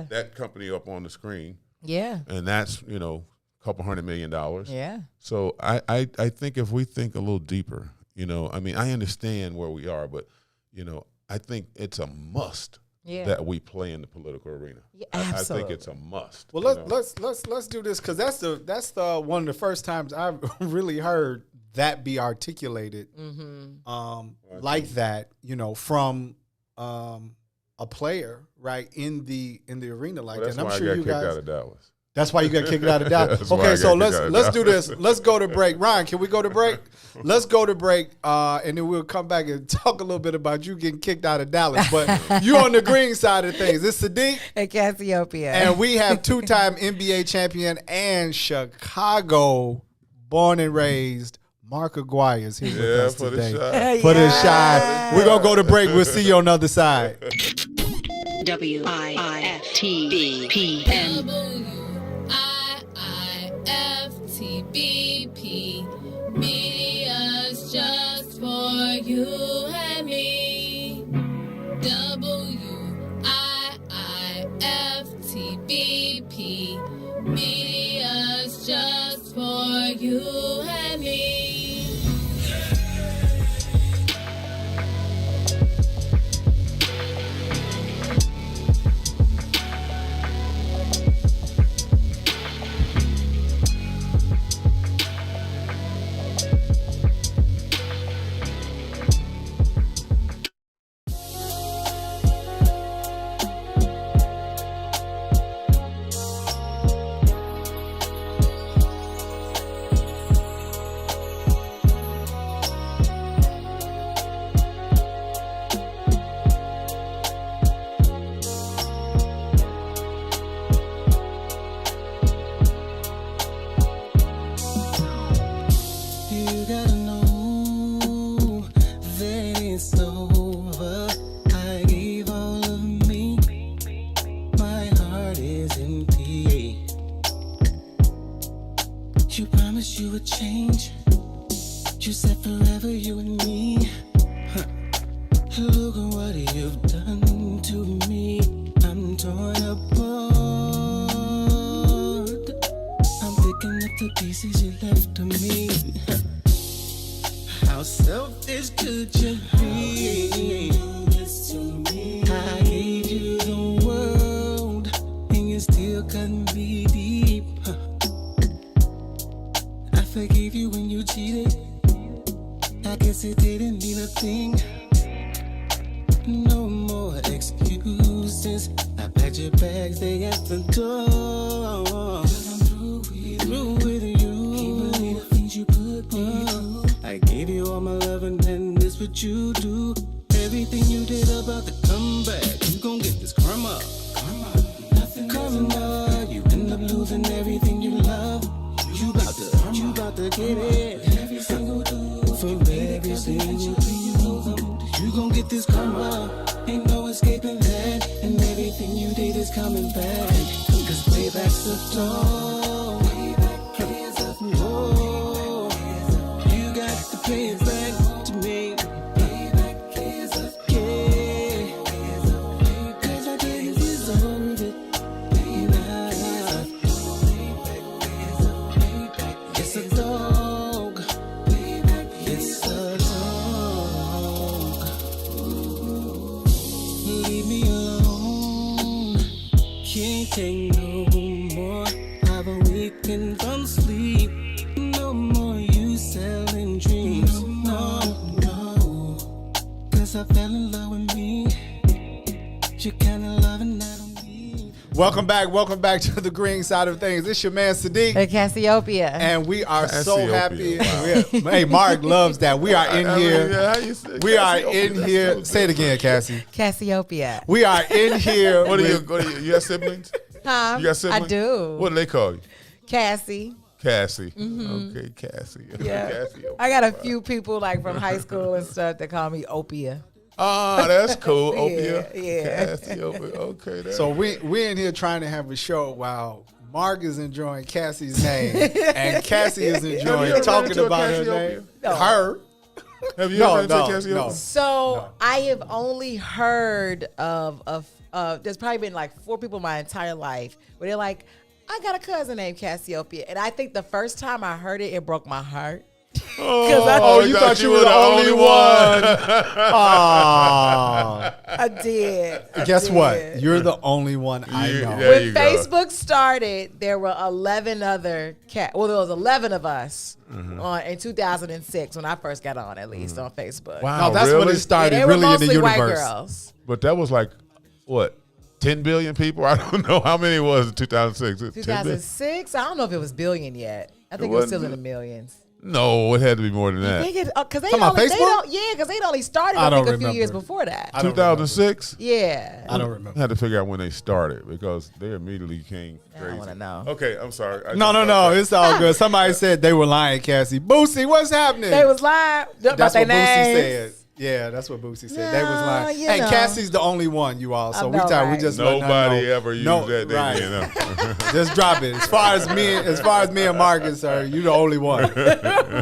that company up on the screen. Yeah. And that's, a couple $100 million. Yeah. So I think if we think a little deeper, I understand where we are, but, I think it's a must that we play in the political arena. Yeah, absolutely. I think it's a must. Well, let's do this because that's the one of the first times I've really heard that be articulated like that, from a player, right, in the arena like that. And I'm sure you guys kicked out of Dallas. That's why you got kicked out of Dallas. Okay, so let's do this. Let's go to break. Ryan, can we go to break? Let's go to break, and then we'll come back and talk a little bit about you getting kicked out of Dallas. But you on the green side of things. It's Sadeek and Cassiopeia. And we have two-time NBA champion and Chicago born and raised Mark Aguirre's here with us today. For the shine. We're going to go to break. We'll see you on the other side. WIFTBPM. you and me. WIIFTBP. Media's just for you and me. You gotta know that it's over. I gave all of me. My heart is empty. You promised you would change. You said forever, you and me. Look at what you've done to me. I'm torn apart. I'm picking up the pieces you left to me. How selfish could you be? I gave you the world, and you still couldn't be deep. I forgave you when you cheated. I guess it didn't mean a thing. No more excuses. I packed your bags, they at the door. 'Cause I'm through with you. Can't believe the things you put me through. I gave you all my love and then this what you do. Everything you did about the comeback, you gon' get this karma. Nothing karma. You end up losing everything you love. You about to get it. Every single do. From every single thing you lose, you gon' get this karma. Ain't no escaping that. And everything you did is coming back. 'Cause payback's the door. Payback is a door. You got to pay it back to me. Payback is a yeah. 'Cause I didn't deserve it. It's a dog. It's a dog. Leave me alone. Can't take no more. Have a weekend from sleep. No more you selling dreams. No. 'Cause I fell in love with me. You kind of loving that on me. Welcome back to the green side of things. It's your man Sadeek. The Cassiopeia. And we are so Cassiopeia, happy. Hey, Mark loves that. We are in here. How you say We are Cassiopeia? in That's here. so Say it good. again, Cassie. Cassiopeia. We are in here. What are with- you have siblings? Huh? You got siblings? I do. What do they call you? Cassie. Cassie. Mhm. Okay, Cassie. Yeah. Cassie. I got a few people like from high school and stuff that call me Opia. Ah, that's cool. Yeah, Opia. yeah. Cassiopeia. Okay. That's So we in here trying to have a show while Mark is enjoying Cassie's name and Cassie is enjoying ever talking been to a about her Cassiopeia? name. No. Her. Have you No, ever been no, to Cassiopeia? no. So I have only heard of there's probably been like 4 people my entire life where they're like, I got a cousin named Cassiopeia. And I think the first time I heard it, it broke my heart. Oh, you thought you were the only one. Aw. I did. Guess what? You're the only one I know. There When you go. Facebook started, there were 11 other there was 11 of us in 2006 when I first got on, at least on Facebook. Wow, No, that's when really? it started Yeah, they were really in the mostly white universe. girls. But that was like, what, 10 billion people? I don't know how many it was in 2006. 10 billion? 2006? I don't know if it was billion yet. I think it was still in the millions. No, it had to be more than I that. think it, because they Talking about only, they Facebook? don't, yeah, because they'd only started, I I don't think, a few remember. years before that. I don't 2006? Yeah. I don't I remember. had to figure out when they started because they immediately came crazy. I want to know. Okay, I'm sorry. No. It's all good. Somebody said they were lying, Cassie. Boosie, what's happening? They was lying about That's their what Boosie names. said. Yeah, that's what Boosie said. They was No, lying. you And know. Cassie's the only one, you all. So I we know, thought we right? just letting her Nobody know. ever used that. They right. didn't. Just drop it. As far as me and Marcus are, you the only one.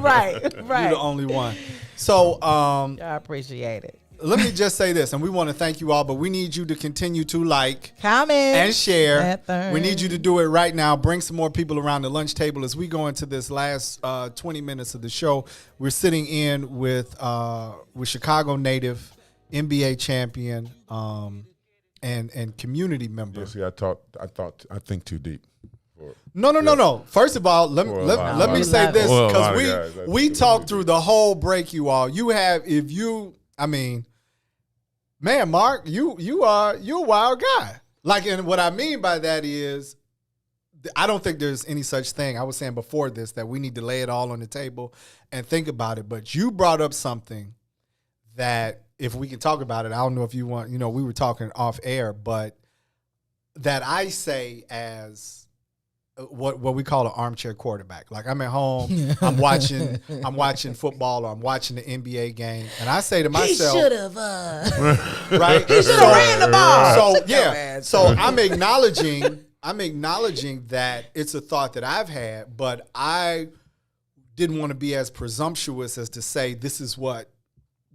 Right. You the only one. So I appreciate it. let me just say this, and we want to thank you all, but we need you to continue to like, comment, and share. that We need you to do it right now. Bring some more people around the lunch table as we go into this last 20 minutes of the show. We're sitting in with Chicago native, NBA champion, and community member. Yeah, see, I think too deep. No. First of all, let me say this, because we talked through the whole break, you all. Man, Mark, you're a wild guy. Like, and what I mean by that is, I don't think there's any such thing. I was saying before this that we need to lay it all on the table and think about it. But you brought up something that, if we can talk about it, I don't know if you want, we were talking off air, but that I say as what we call an armchair quarterback. Like, I'm at home, I'm watching football, or I'm watching the NBA game, and I say to myself, he should have, right? He should have ran the ball. So yeah, so I'm acknowledging that it's a thought that I've had, but I didn't want to be as presumptuous as to say this is what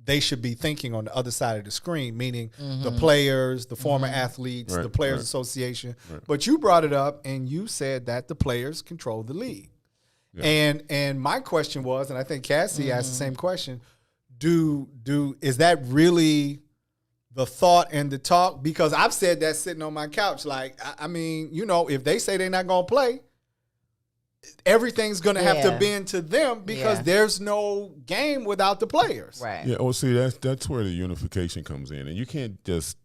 they should be thinking on the other side of the screen, meaning the players, the former athletes, the Players Association. Right. But you brought it up, and you said that the players control the league. Yeah. And my question was, and I think Cassie asked the same question, is that really the thought and the talk? Because I've said that sitting on my couch. Like, I mean, if they say they're not going to play, everything's going to have to bend to them, because there's no game without the players. Right. Yeah. Oh, see, that's where the unification comes in. And you can't just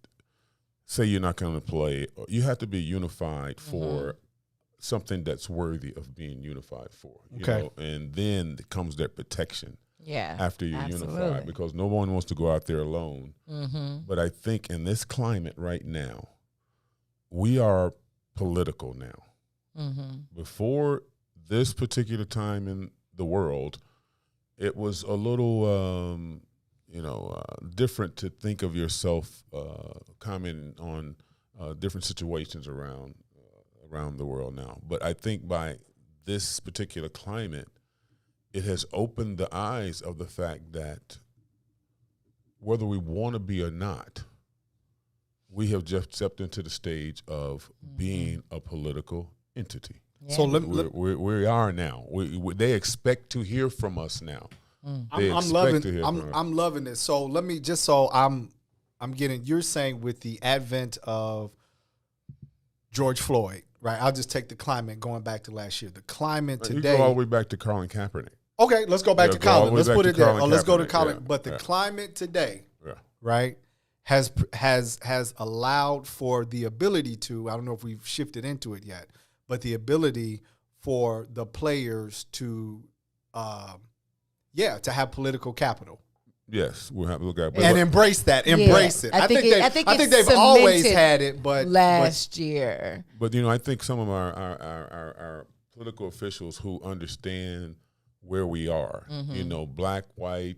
say you're not going to play. You have to be unified for something that's worthy of being unified for. You know? And then comes that protection. Yeah. After you're unified, because no one wants to go out there alone. But I think in this climate right now, we are political now. Before this particular time in the world, it was a little, different to think of yourself commenting on different situations around the world now. But I think by this particular climate, it has opened the eyes of the fact that whether we want to be or not, we have just stepped into the stage of being a political entity. Yeah. So we are now. They expect to hear from us now. I'm loving this. So let me I'm getting. You're saying with the advent of George Floyd, right? I'll just take the climate going back to last year. The climate today. You go all the way back to Colin Kaepernick. Okay, let's go back to Colin. Let's put it there. Let's go to Colin. But the climate today, right, has allowed for the ability to. I don't know if we've shifted into it yet. But the ability for the players to have political capital. Yes, we'll have to look at it. And embrace that. Embrace it. I think they've always had it, but last year. But I think some of our political officials who understand where we are, black, white,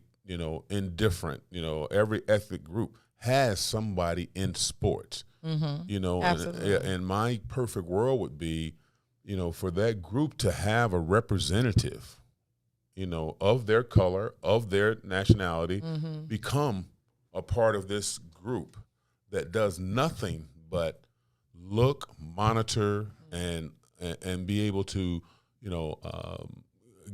indifferent, every ethnic group has somebody in sports. And my perfect world would be, for that group to have a representative, of their color, of their nationality, become a part of this group that does nothing but look, monitor, and be able to,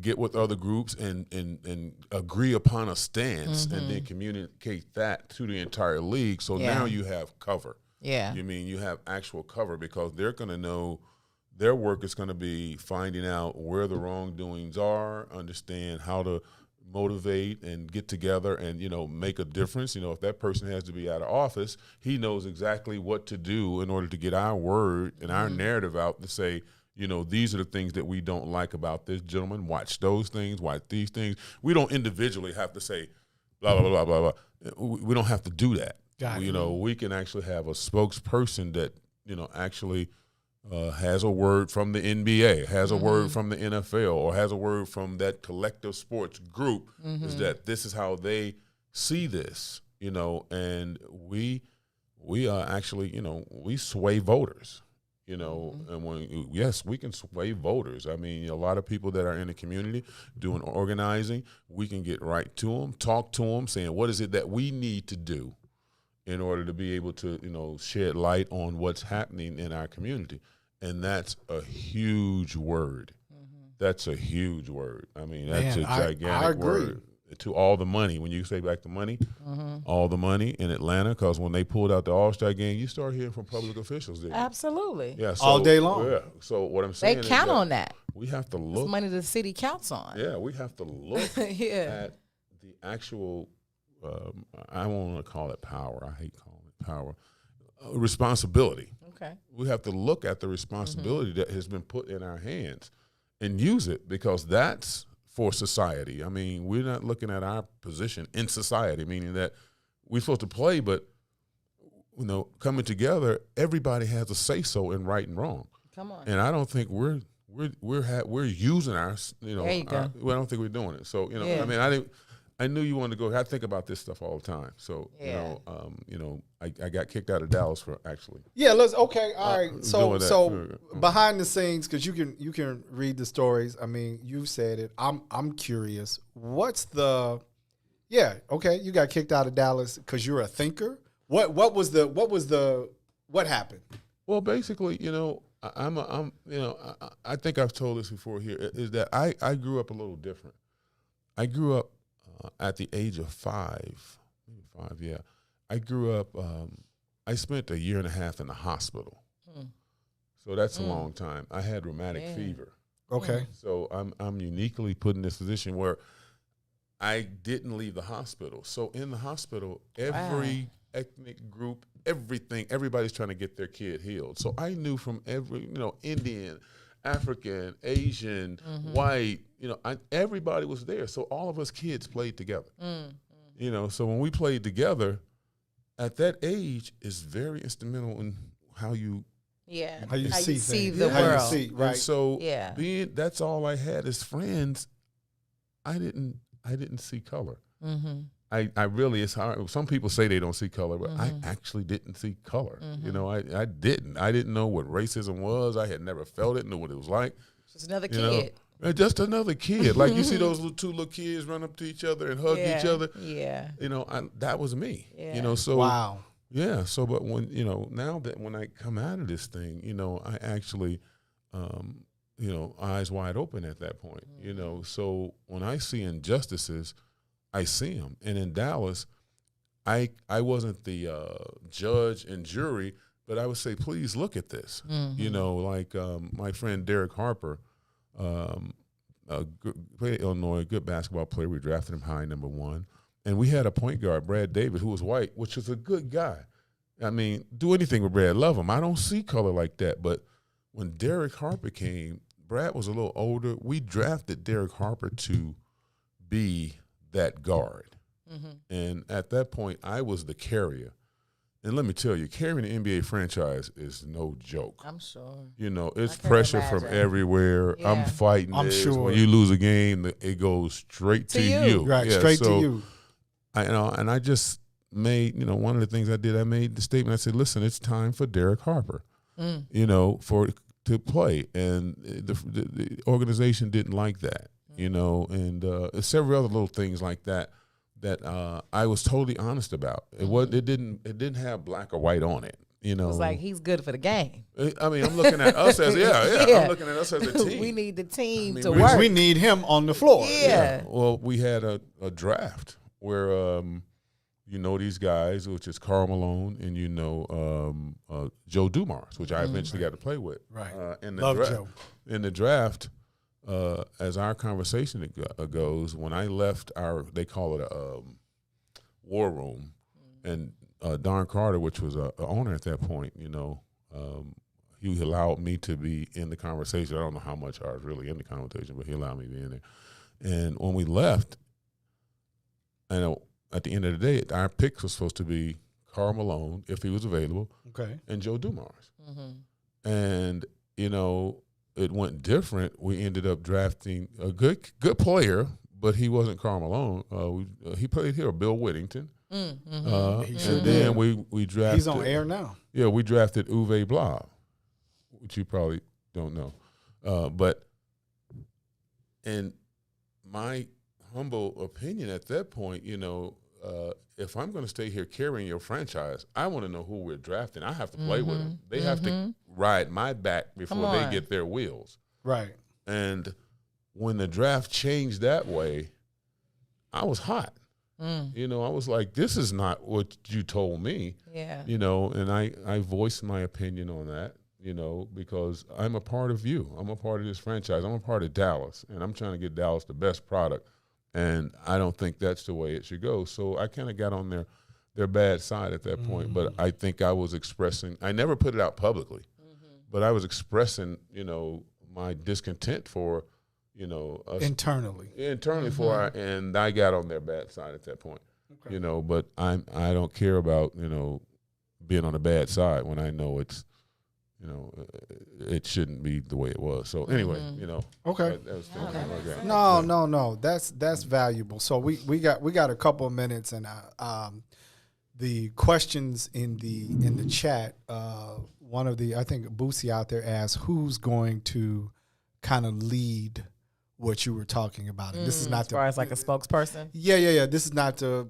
get with other groups and agree upon a stance, and then communicate that to the entire league. So now you have cover. Yeah. You have actual cover, because they're going to know their work is going to be finding out where the wrongdoings are, understand how to motivate and get together and, make a difference. If that person has to be out of office, he knows exactly what to do in order to get our word and our narrative out to say, these are the things that we don't like about this gentleman. Watch those things, watch these things. We don't individually have to say blah, blah, blah, blah, blah. We don't have to do that. We can actually have a spokesperson that, actually has a word from the NBA, has a word from the NFL, or has a word from that collective sports group, is that this is how they see this, and we actually, we sway voters. You know, and yes, we can sway voters. I mean, a lot of people that are in the community doing organizing, we can get right to them, talk to them, saying what is it that we need to do in order to be able to, you know, shed light on what's happening in our community. And that's a huge word. That's a huge word. I mean, that's a gigantic word. To all the money, when you say back the money, all the money in Atlanta, because when they pulled out the All-Star game, you start hearing from public officials there. Absolutely. Yeah, all day long. Yeah. So what I'm saying They count is on that. we have to look. It's money the city counts on. Yeah, we have to look Yeah. at the actual, I won't want to call it power. I hate calling it power. Responsibility. Okay. We have to look at the responsibility that has been put in our hands and use it, because that's for society. I mean, we're not looking at our position in society, meaning that we're supposed to play, but, you know, coming together, everybody has a say-so in right and wrong. Come on. And I don't think we're using our, you know, There you go. I don't think we're doing it. So, you know, I mean, I knew you wanted to go. I think about this stuff all the time. So, you know, I got kicked out of Dallas for actually. Yeah, all right. So that. behind the scenes, because you can read the stories. I mean, you said it. I'm curious. What's the? Yeah, okay. You got kicked out of Dallas because you're a thinker. What happened? Well, basically, you know, I think I've told this before here, is that I grew up a little different. I grew up at the age of 5, yeah. I grew up, I spent a year and a half in the hospital. So that's a long time. I had rheumatic fever. Okay. So I'm uniquely put in this position where I didn't leave the hospital. So in the hospital, every ethnic group, everybody's trying to get their kid healed. So I knew from every, you know, Indian, African, Asian, white, you know, everybody was there. So all of us kids played together. You know, so when we played together, at that age, is very instrumental in how you how you see the world. How you see, right. And so that's all I had as friends. I didn't see color. I really, it's hard. Some people say they don't see color, but I actually didn't see color. You know, I didn't know what racism was. I had never felt it, knew what it was like. Just another kid. Just another kid. Like you see those two little kids run up to each other and hug each other. Yeah. You know, that was me. Yeah. You know, so. Wow. Yeah. So, but when, you know, now that when I come out of this thing, you know, I actually, you know, eyes wide open at that point, you know. So when I see injustices, I see them. And in Dallas, I wasn't the judge and jury, but I would say, please look at this. You know, like my friend Derek Harper, played at Illinois, good basketball player. We drafted him high, number 1. And we had a point guard, Brad Davis, who was white, which was a good guy. I mean, do anything with Brad, love him. I don't see color like that. But when Derek Harper came, Brad was a little older. We drafted Derek Harper to be that guard. And at that point, I was the carrier. And let me tell you, carrying an NBA franchise is no joke. I'm sure. You know, it's pressure from everywhere. Yeah. I'm fighting I'm this. sure. When you lose a game, it goes straight to you. Right, straight to you. And I just made, you know, one of the things I did, I made the statement. I said, listen, it's time for Derek Harper, you know, to play. And the organization didn't like that, you know, and several other little things like that I was totally honest about. It didn't have black or white on it. You know, It was like, he's good for the game. I mean, I'm looking at us as I'm looking at us as a team. We need the team to work. We need him on the floor. Yeah. Well, we had a draft where you know these guys, which is Karl Malone and you know Joe Dumars, which I eventually got to play with. Right. Love Joe. In the draft, as our conversation goes, when I left they call it a war room, and Don Carter, which was a owner at that point, you know, he allowed me to be in the conversation. I don't know how much I was really in the conversation, but he allowed me to be in there. And when we left, I know at the end of the day, our picks was supposed to be Karl Malone, if he was available, and Joe Dumars. And, you know, it went different. We ended up drafting a good player, but he wasn't Karl Malone. He played here, Bill Whittington. And then we drafted. He's on air now. Yeah, we drafted Uwe Blab. which you probably don't know. But in my humble opinion at that point, if I'm going to stay here carrying your franchise, I want to know who we're drafting. I have to play with them. They have to ride my back before they get their wheels. Right. And when the draft changed that way, I was hot. I was like, this is not what you told me. Yeah. And I voiced my opinion on that, because I'm a part of you. I'm a part of this franchise. I'm a part of Dallas, and I'm trying to get Dallas the best product. And I don't think that's the way it should go. So I kind of got on their bad side at that point. But I think I was expressing – I never put it out publicly, but I was expressing, my discontent for – us, internally for and I got on their bad side at that point. Okay. But I don't care about being on the bad side when I know it's it shouldn't be the way it was. So anyway, okay. That was like that. No, that's valuable. So we got a couple of minutes, and the questions in the chat. One of the, I think Boosie out there asked, who's going to kind of lead what you were talking about. And this is not as far as like a spokesperson. Yeah. This is not to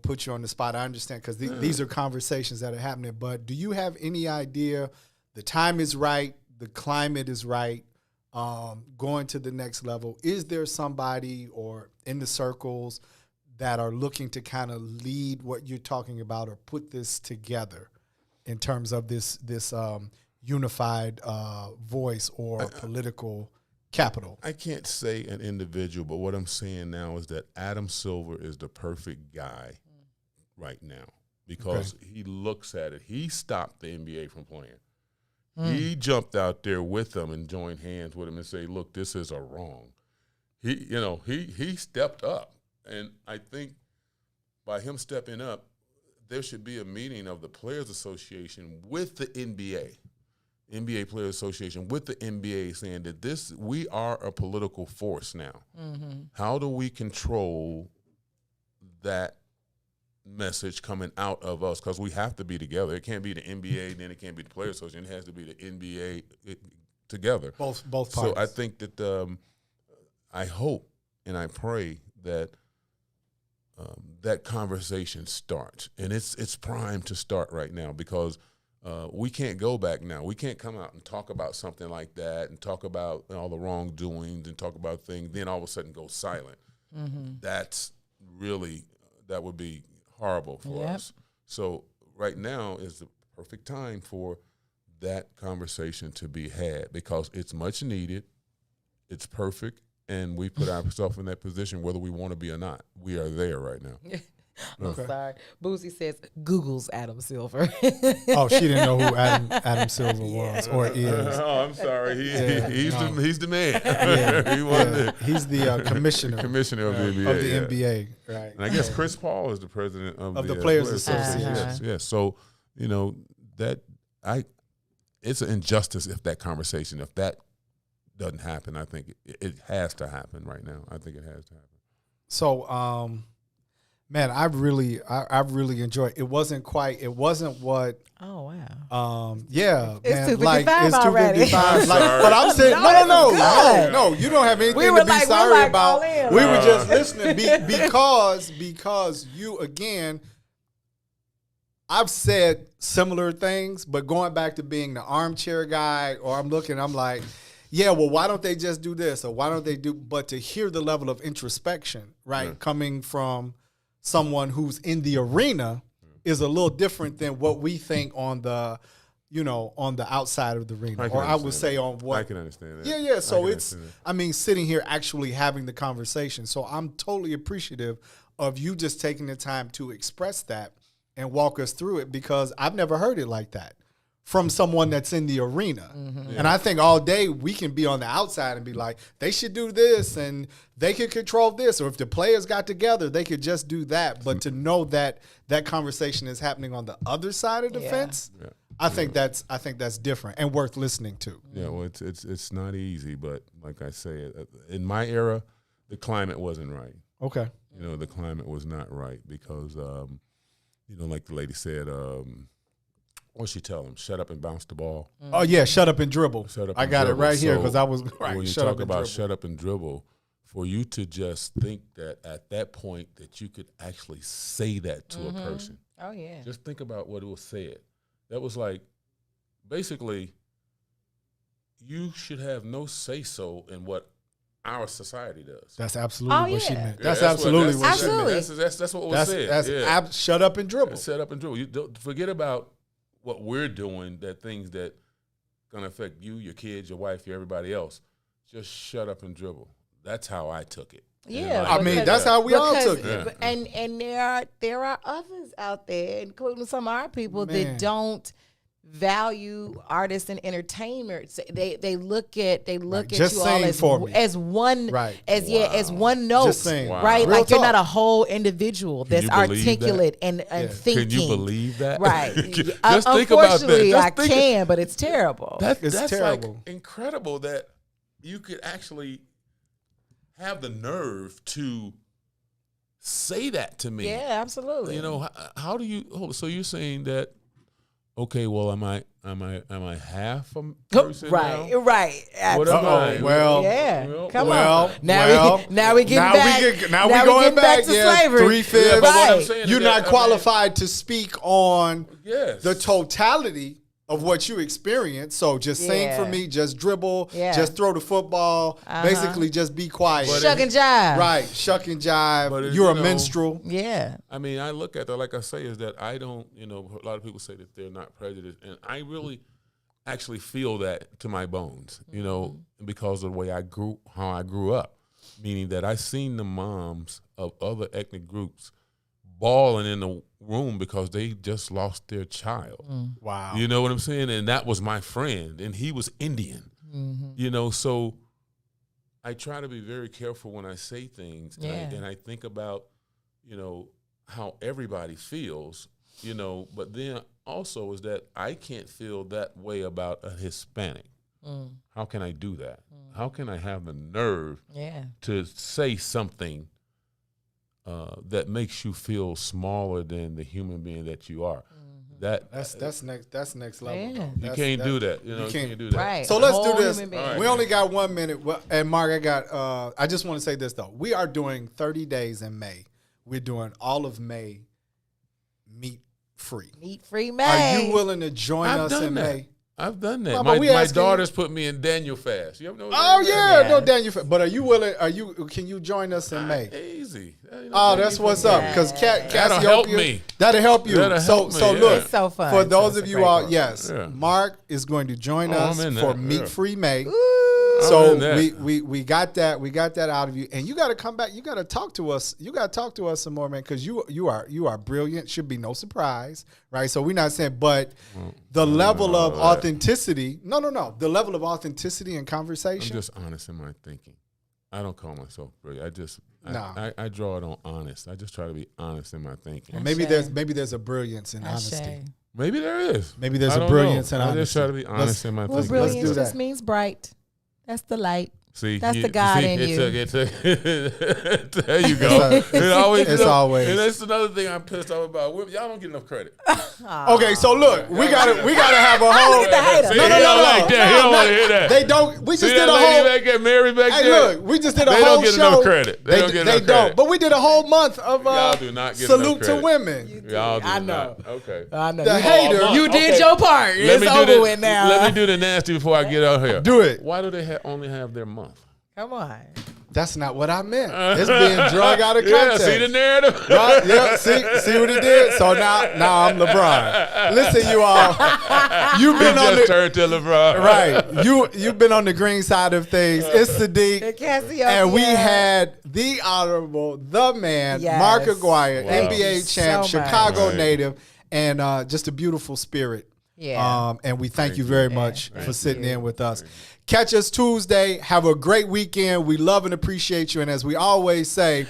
put you on the spot. I understand, because these are conversations that are happening. But do you have any idea? The time is right. The climate is right. Going to the next level. Is there somebody or in the circles that are looking to kind of lead what you're talking about or put this together in terms of this unified voice or political capital? I can't say an individual, but what I'm saying now is that Adam Silver is the perfect guy right now, because he looks at it. He stopped the NBA from playing. He jumped out there with them and joined hands with him and say, look, this is a wrong. He stepped up. And I think by him stepping up, there should be a meeting of the Players Association with the NBA Players Association with the NBA, saying that we are a political force now. How do we control that message coming out of us? Because we have to be together. It can't be the NBA, then it can't be the Players Association. It has to be the NBA together. Both parties. So I think that I hope and I pray that that conversation starts, and it's primed to start right now, because we can't go back now. We can't come out and talk about something like that and talk about all the wrongdoings and talk about things, then all of a sudden go silent. That's really, that would be horrible for us. So right now is the perfect time for that conversation to be had, because it's much needed, it's perfect, and we put ourselves in that position whether we want to be or not. We are there right now. I'm sorry. Boosie says Google's Adam Silver. Oh, she didn't know who Adam Silver was or is. Oh, I'm sorry. He's the man. He's the commissioner. Commissioner of the NBA. Of the NBA, right. And I guess Chris Paul is the president of the Players Association. Yes. So, it's an injustice if that doesn't happen. I think it has to happen right now. I think it has to happen. So, man, I've really enjoyed. It wasn't what. Oh wow. Yeah, it's man. 2:55 it's already. 2:55. But I'm saying no. You don't have anything to be sorry about. We were just listening because you again. I've said similar things, but going back to being the armchair guy, or I'm like, yeah, well, why don't they just do this, or why don't they do? But to hear the level of introspection, right, coming from someone who's in the arena is a little different than what we think on the outside of the arena, or I would say on what I can understand that. Yeah. So sitting here actually having the conversation. So I'm totally appreciative of you just taking the time to express that and walk us through it, because I've never heard it like that from someone that's in the arena. And I think all day we can be on the outside and be like, they should do this and they could control this, or if the players got together, they could just do that. But to know that that conversation is happening on the other side of the fence, I think that's different and worth listening to. Yeah, well, it's not easy, but like I say, in my era, the climate wasn't right. Okay. The climate was not right because, like the lady said, What she tell him? Shut up and bounce the ball. Oh yeah, shut up and dribble. Shut up. I and got dribble. it right here So because I was right. When you Shut talk up and about dribble. shut up and dribble, for you to just think that at that point that you could actually say that to a person. Oh yeah. Just think about what it was said. That was like, basically, you should have no say-so in what our society does. That's absolutely what she meant. Yeah, That's absolutely what she Absolutely. meant. That's what was said. Shut up and dribble. Shut up and dribble. You don't forget about what we're doing, that things that gonna affect you, your kids, your wife, everybody else. Just shut up and dribble. That's how I took it. Yeah, I mean, that's how we all took it. Yeah. And there are others out there, including some of our people, Man. that don't value artists and entertainers. They look at Just you all sing for me. as one Right. as one note. Just sing. Wow. Right? Real Like you're talk. not a whole individual Can that's you believe articulate that? and thinking. Can you believe that? Right. Just think about that. Unfortunately, Just I think- can, but it's terrible. It's That's terrible. like incredible that you could actually have the nerve to say that to me. Yeah, absolutely. You know, how do you? So you're saying that? Okay, well, am I half a person Right, now? right. What am I? Uh-oh, well, Yeah, come well, on. Now well, now we getting now back. now we now going getting back to yeah, slavery. 3/5. Yeah, but what I'm Right. saying is You're that, not I mean, qualified to speak on Yes. the totality of what you experience. So just sing for Yeah. me, just dribble, Yeah. just throw the football, basically just be quiet. But Shuck and jive. Right, shuck and jive. But You're you a know, minstrel. Yeah. I mean, I look at that, like I say, is that I don't, a lot of people say that they're not prejudiced. And I really actually feel that to my bones, because of the way how I grew up. Meaning that I seen the moms of other ethnic groups bawling in the room because they just lost their child. Wow. You know what I'm saying? And that was my friend, and he was Indian. So I try to be very careful when I say things, and I think about, how everybody feels, but then also is that I can't feel that way about a Hispanic. How can I do that? How can I have the nerve to say something that makes you feel smaller than the human being that you are? That's next level. Yeah. You can't do that. You can't do that. Right. So let's Whole do this. human being. All right. We only got 1 minute. And Mark, I just want to say this though. We are doing 30 days in May. We're doing all of May meat free. Meat free May. Are you willing to join us in May? I've done that. Well, but we my asking- daughters put me in Daniel fast. You ever know? Oh yeah, Yeah. no Daniel. But are you willing? Can you join us in May? Easy. Oh, that's what's up. Because That'll help me. That'll help you. That'll help me, So yeah. look, It's so fun. for those So of it's a you great all, program. yes, Yeah. Mark is going to join Oh, us I'm in for that, Meat yeah. Free May. I'm So in that. we got that out of you, and you got to come back. You got to talk to us. You got to talk to us some more, man, because you are brilliant. Should be no surprise, right? So we're not saying, but the level of authenticity. No. The level of authenticity and I'm conversation. just honest in my thinking. I don't call myself brilliant. Nah. I draw it on honest. I just try to be honest in my thinking. Maybe there's a brilliance in honesty. Maybe there is. Maybe there's I a don't brilliance know. in I honesty. just try to be honest in my Well, thinking. Let's brilliance do that. just means bright. That's the light. See, That's the God in you. There you go. It's always. And that's another thing I'm pissed off about. Y'all don't get enough credit. Okay, so look, we gotta have a whole. the hater. See, No, he no, don't no, like that. He don't want to hear that. They don't. We just See did that a lady whole. back there, Mary back Hey, there? look, we just did a They whole don't get show. enough credit. They don't get enough credit. But we did a whole month of Y'all do not get salute enough to credit. women. Y'all do I not. know. Okay. I know. The hater. You did your part. It's over with now. Let me do the nasty before I get out here. Do it. Why do they only have their month? Come on. That's not what I meant. It's being drug out of Yeah, context. see the narrative? Right? Yeah, see what it did? So now I'm LeBron. Listen, you all. You've been on just the turned to LeBron. right. You've been on the green side of things. It's Sadeek. And Cassiopeia. And we had the honorable, the man, Yes. Mark Aguirre, Thank you NBA champ, so much. Chicago Right. native, and just a beautiful spirit. Yeah. And we thank you very much Thank for sitting you. in with us. Catch us Tuesday. Have a great weekend. We love and appreciate you. And as we always say, peace.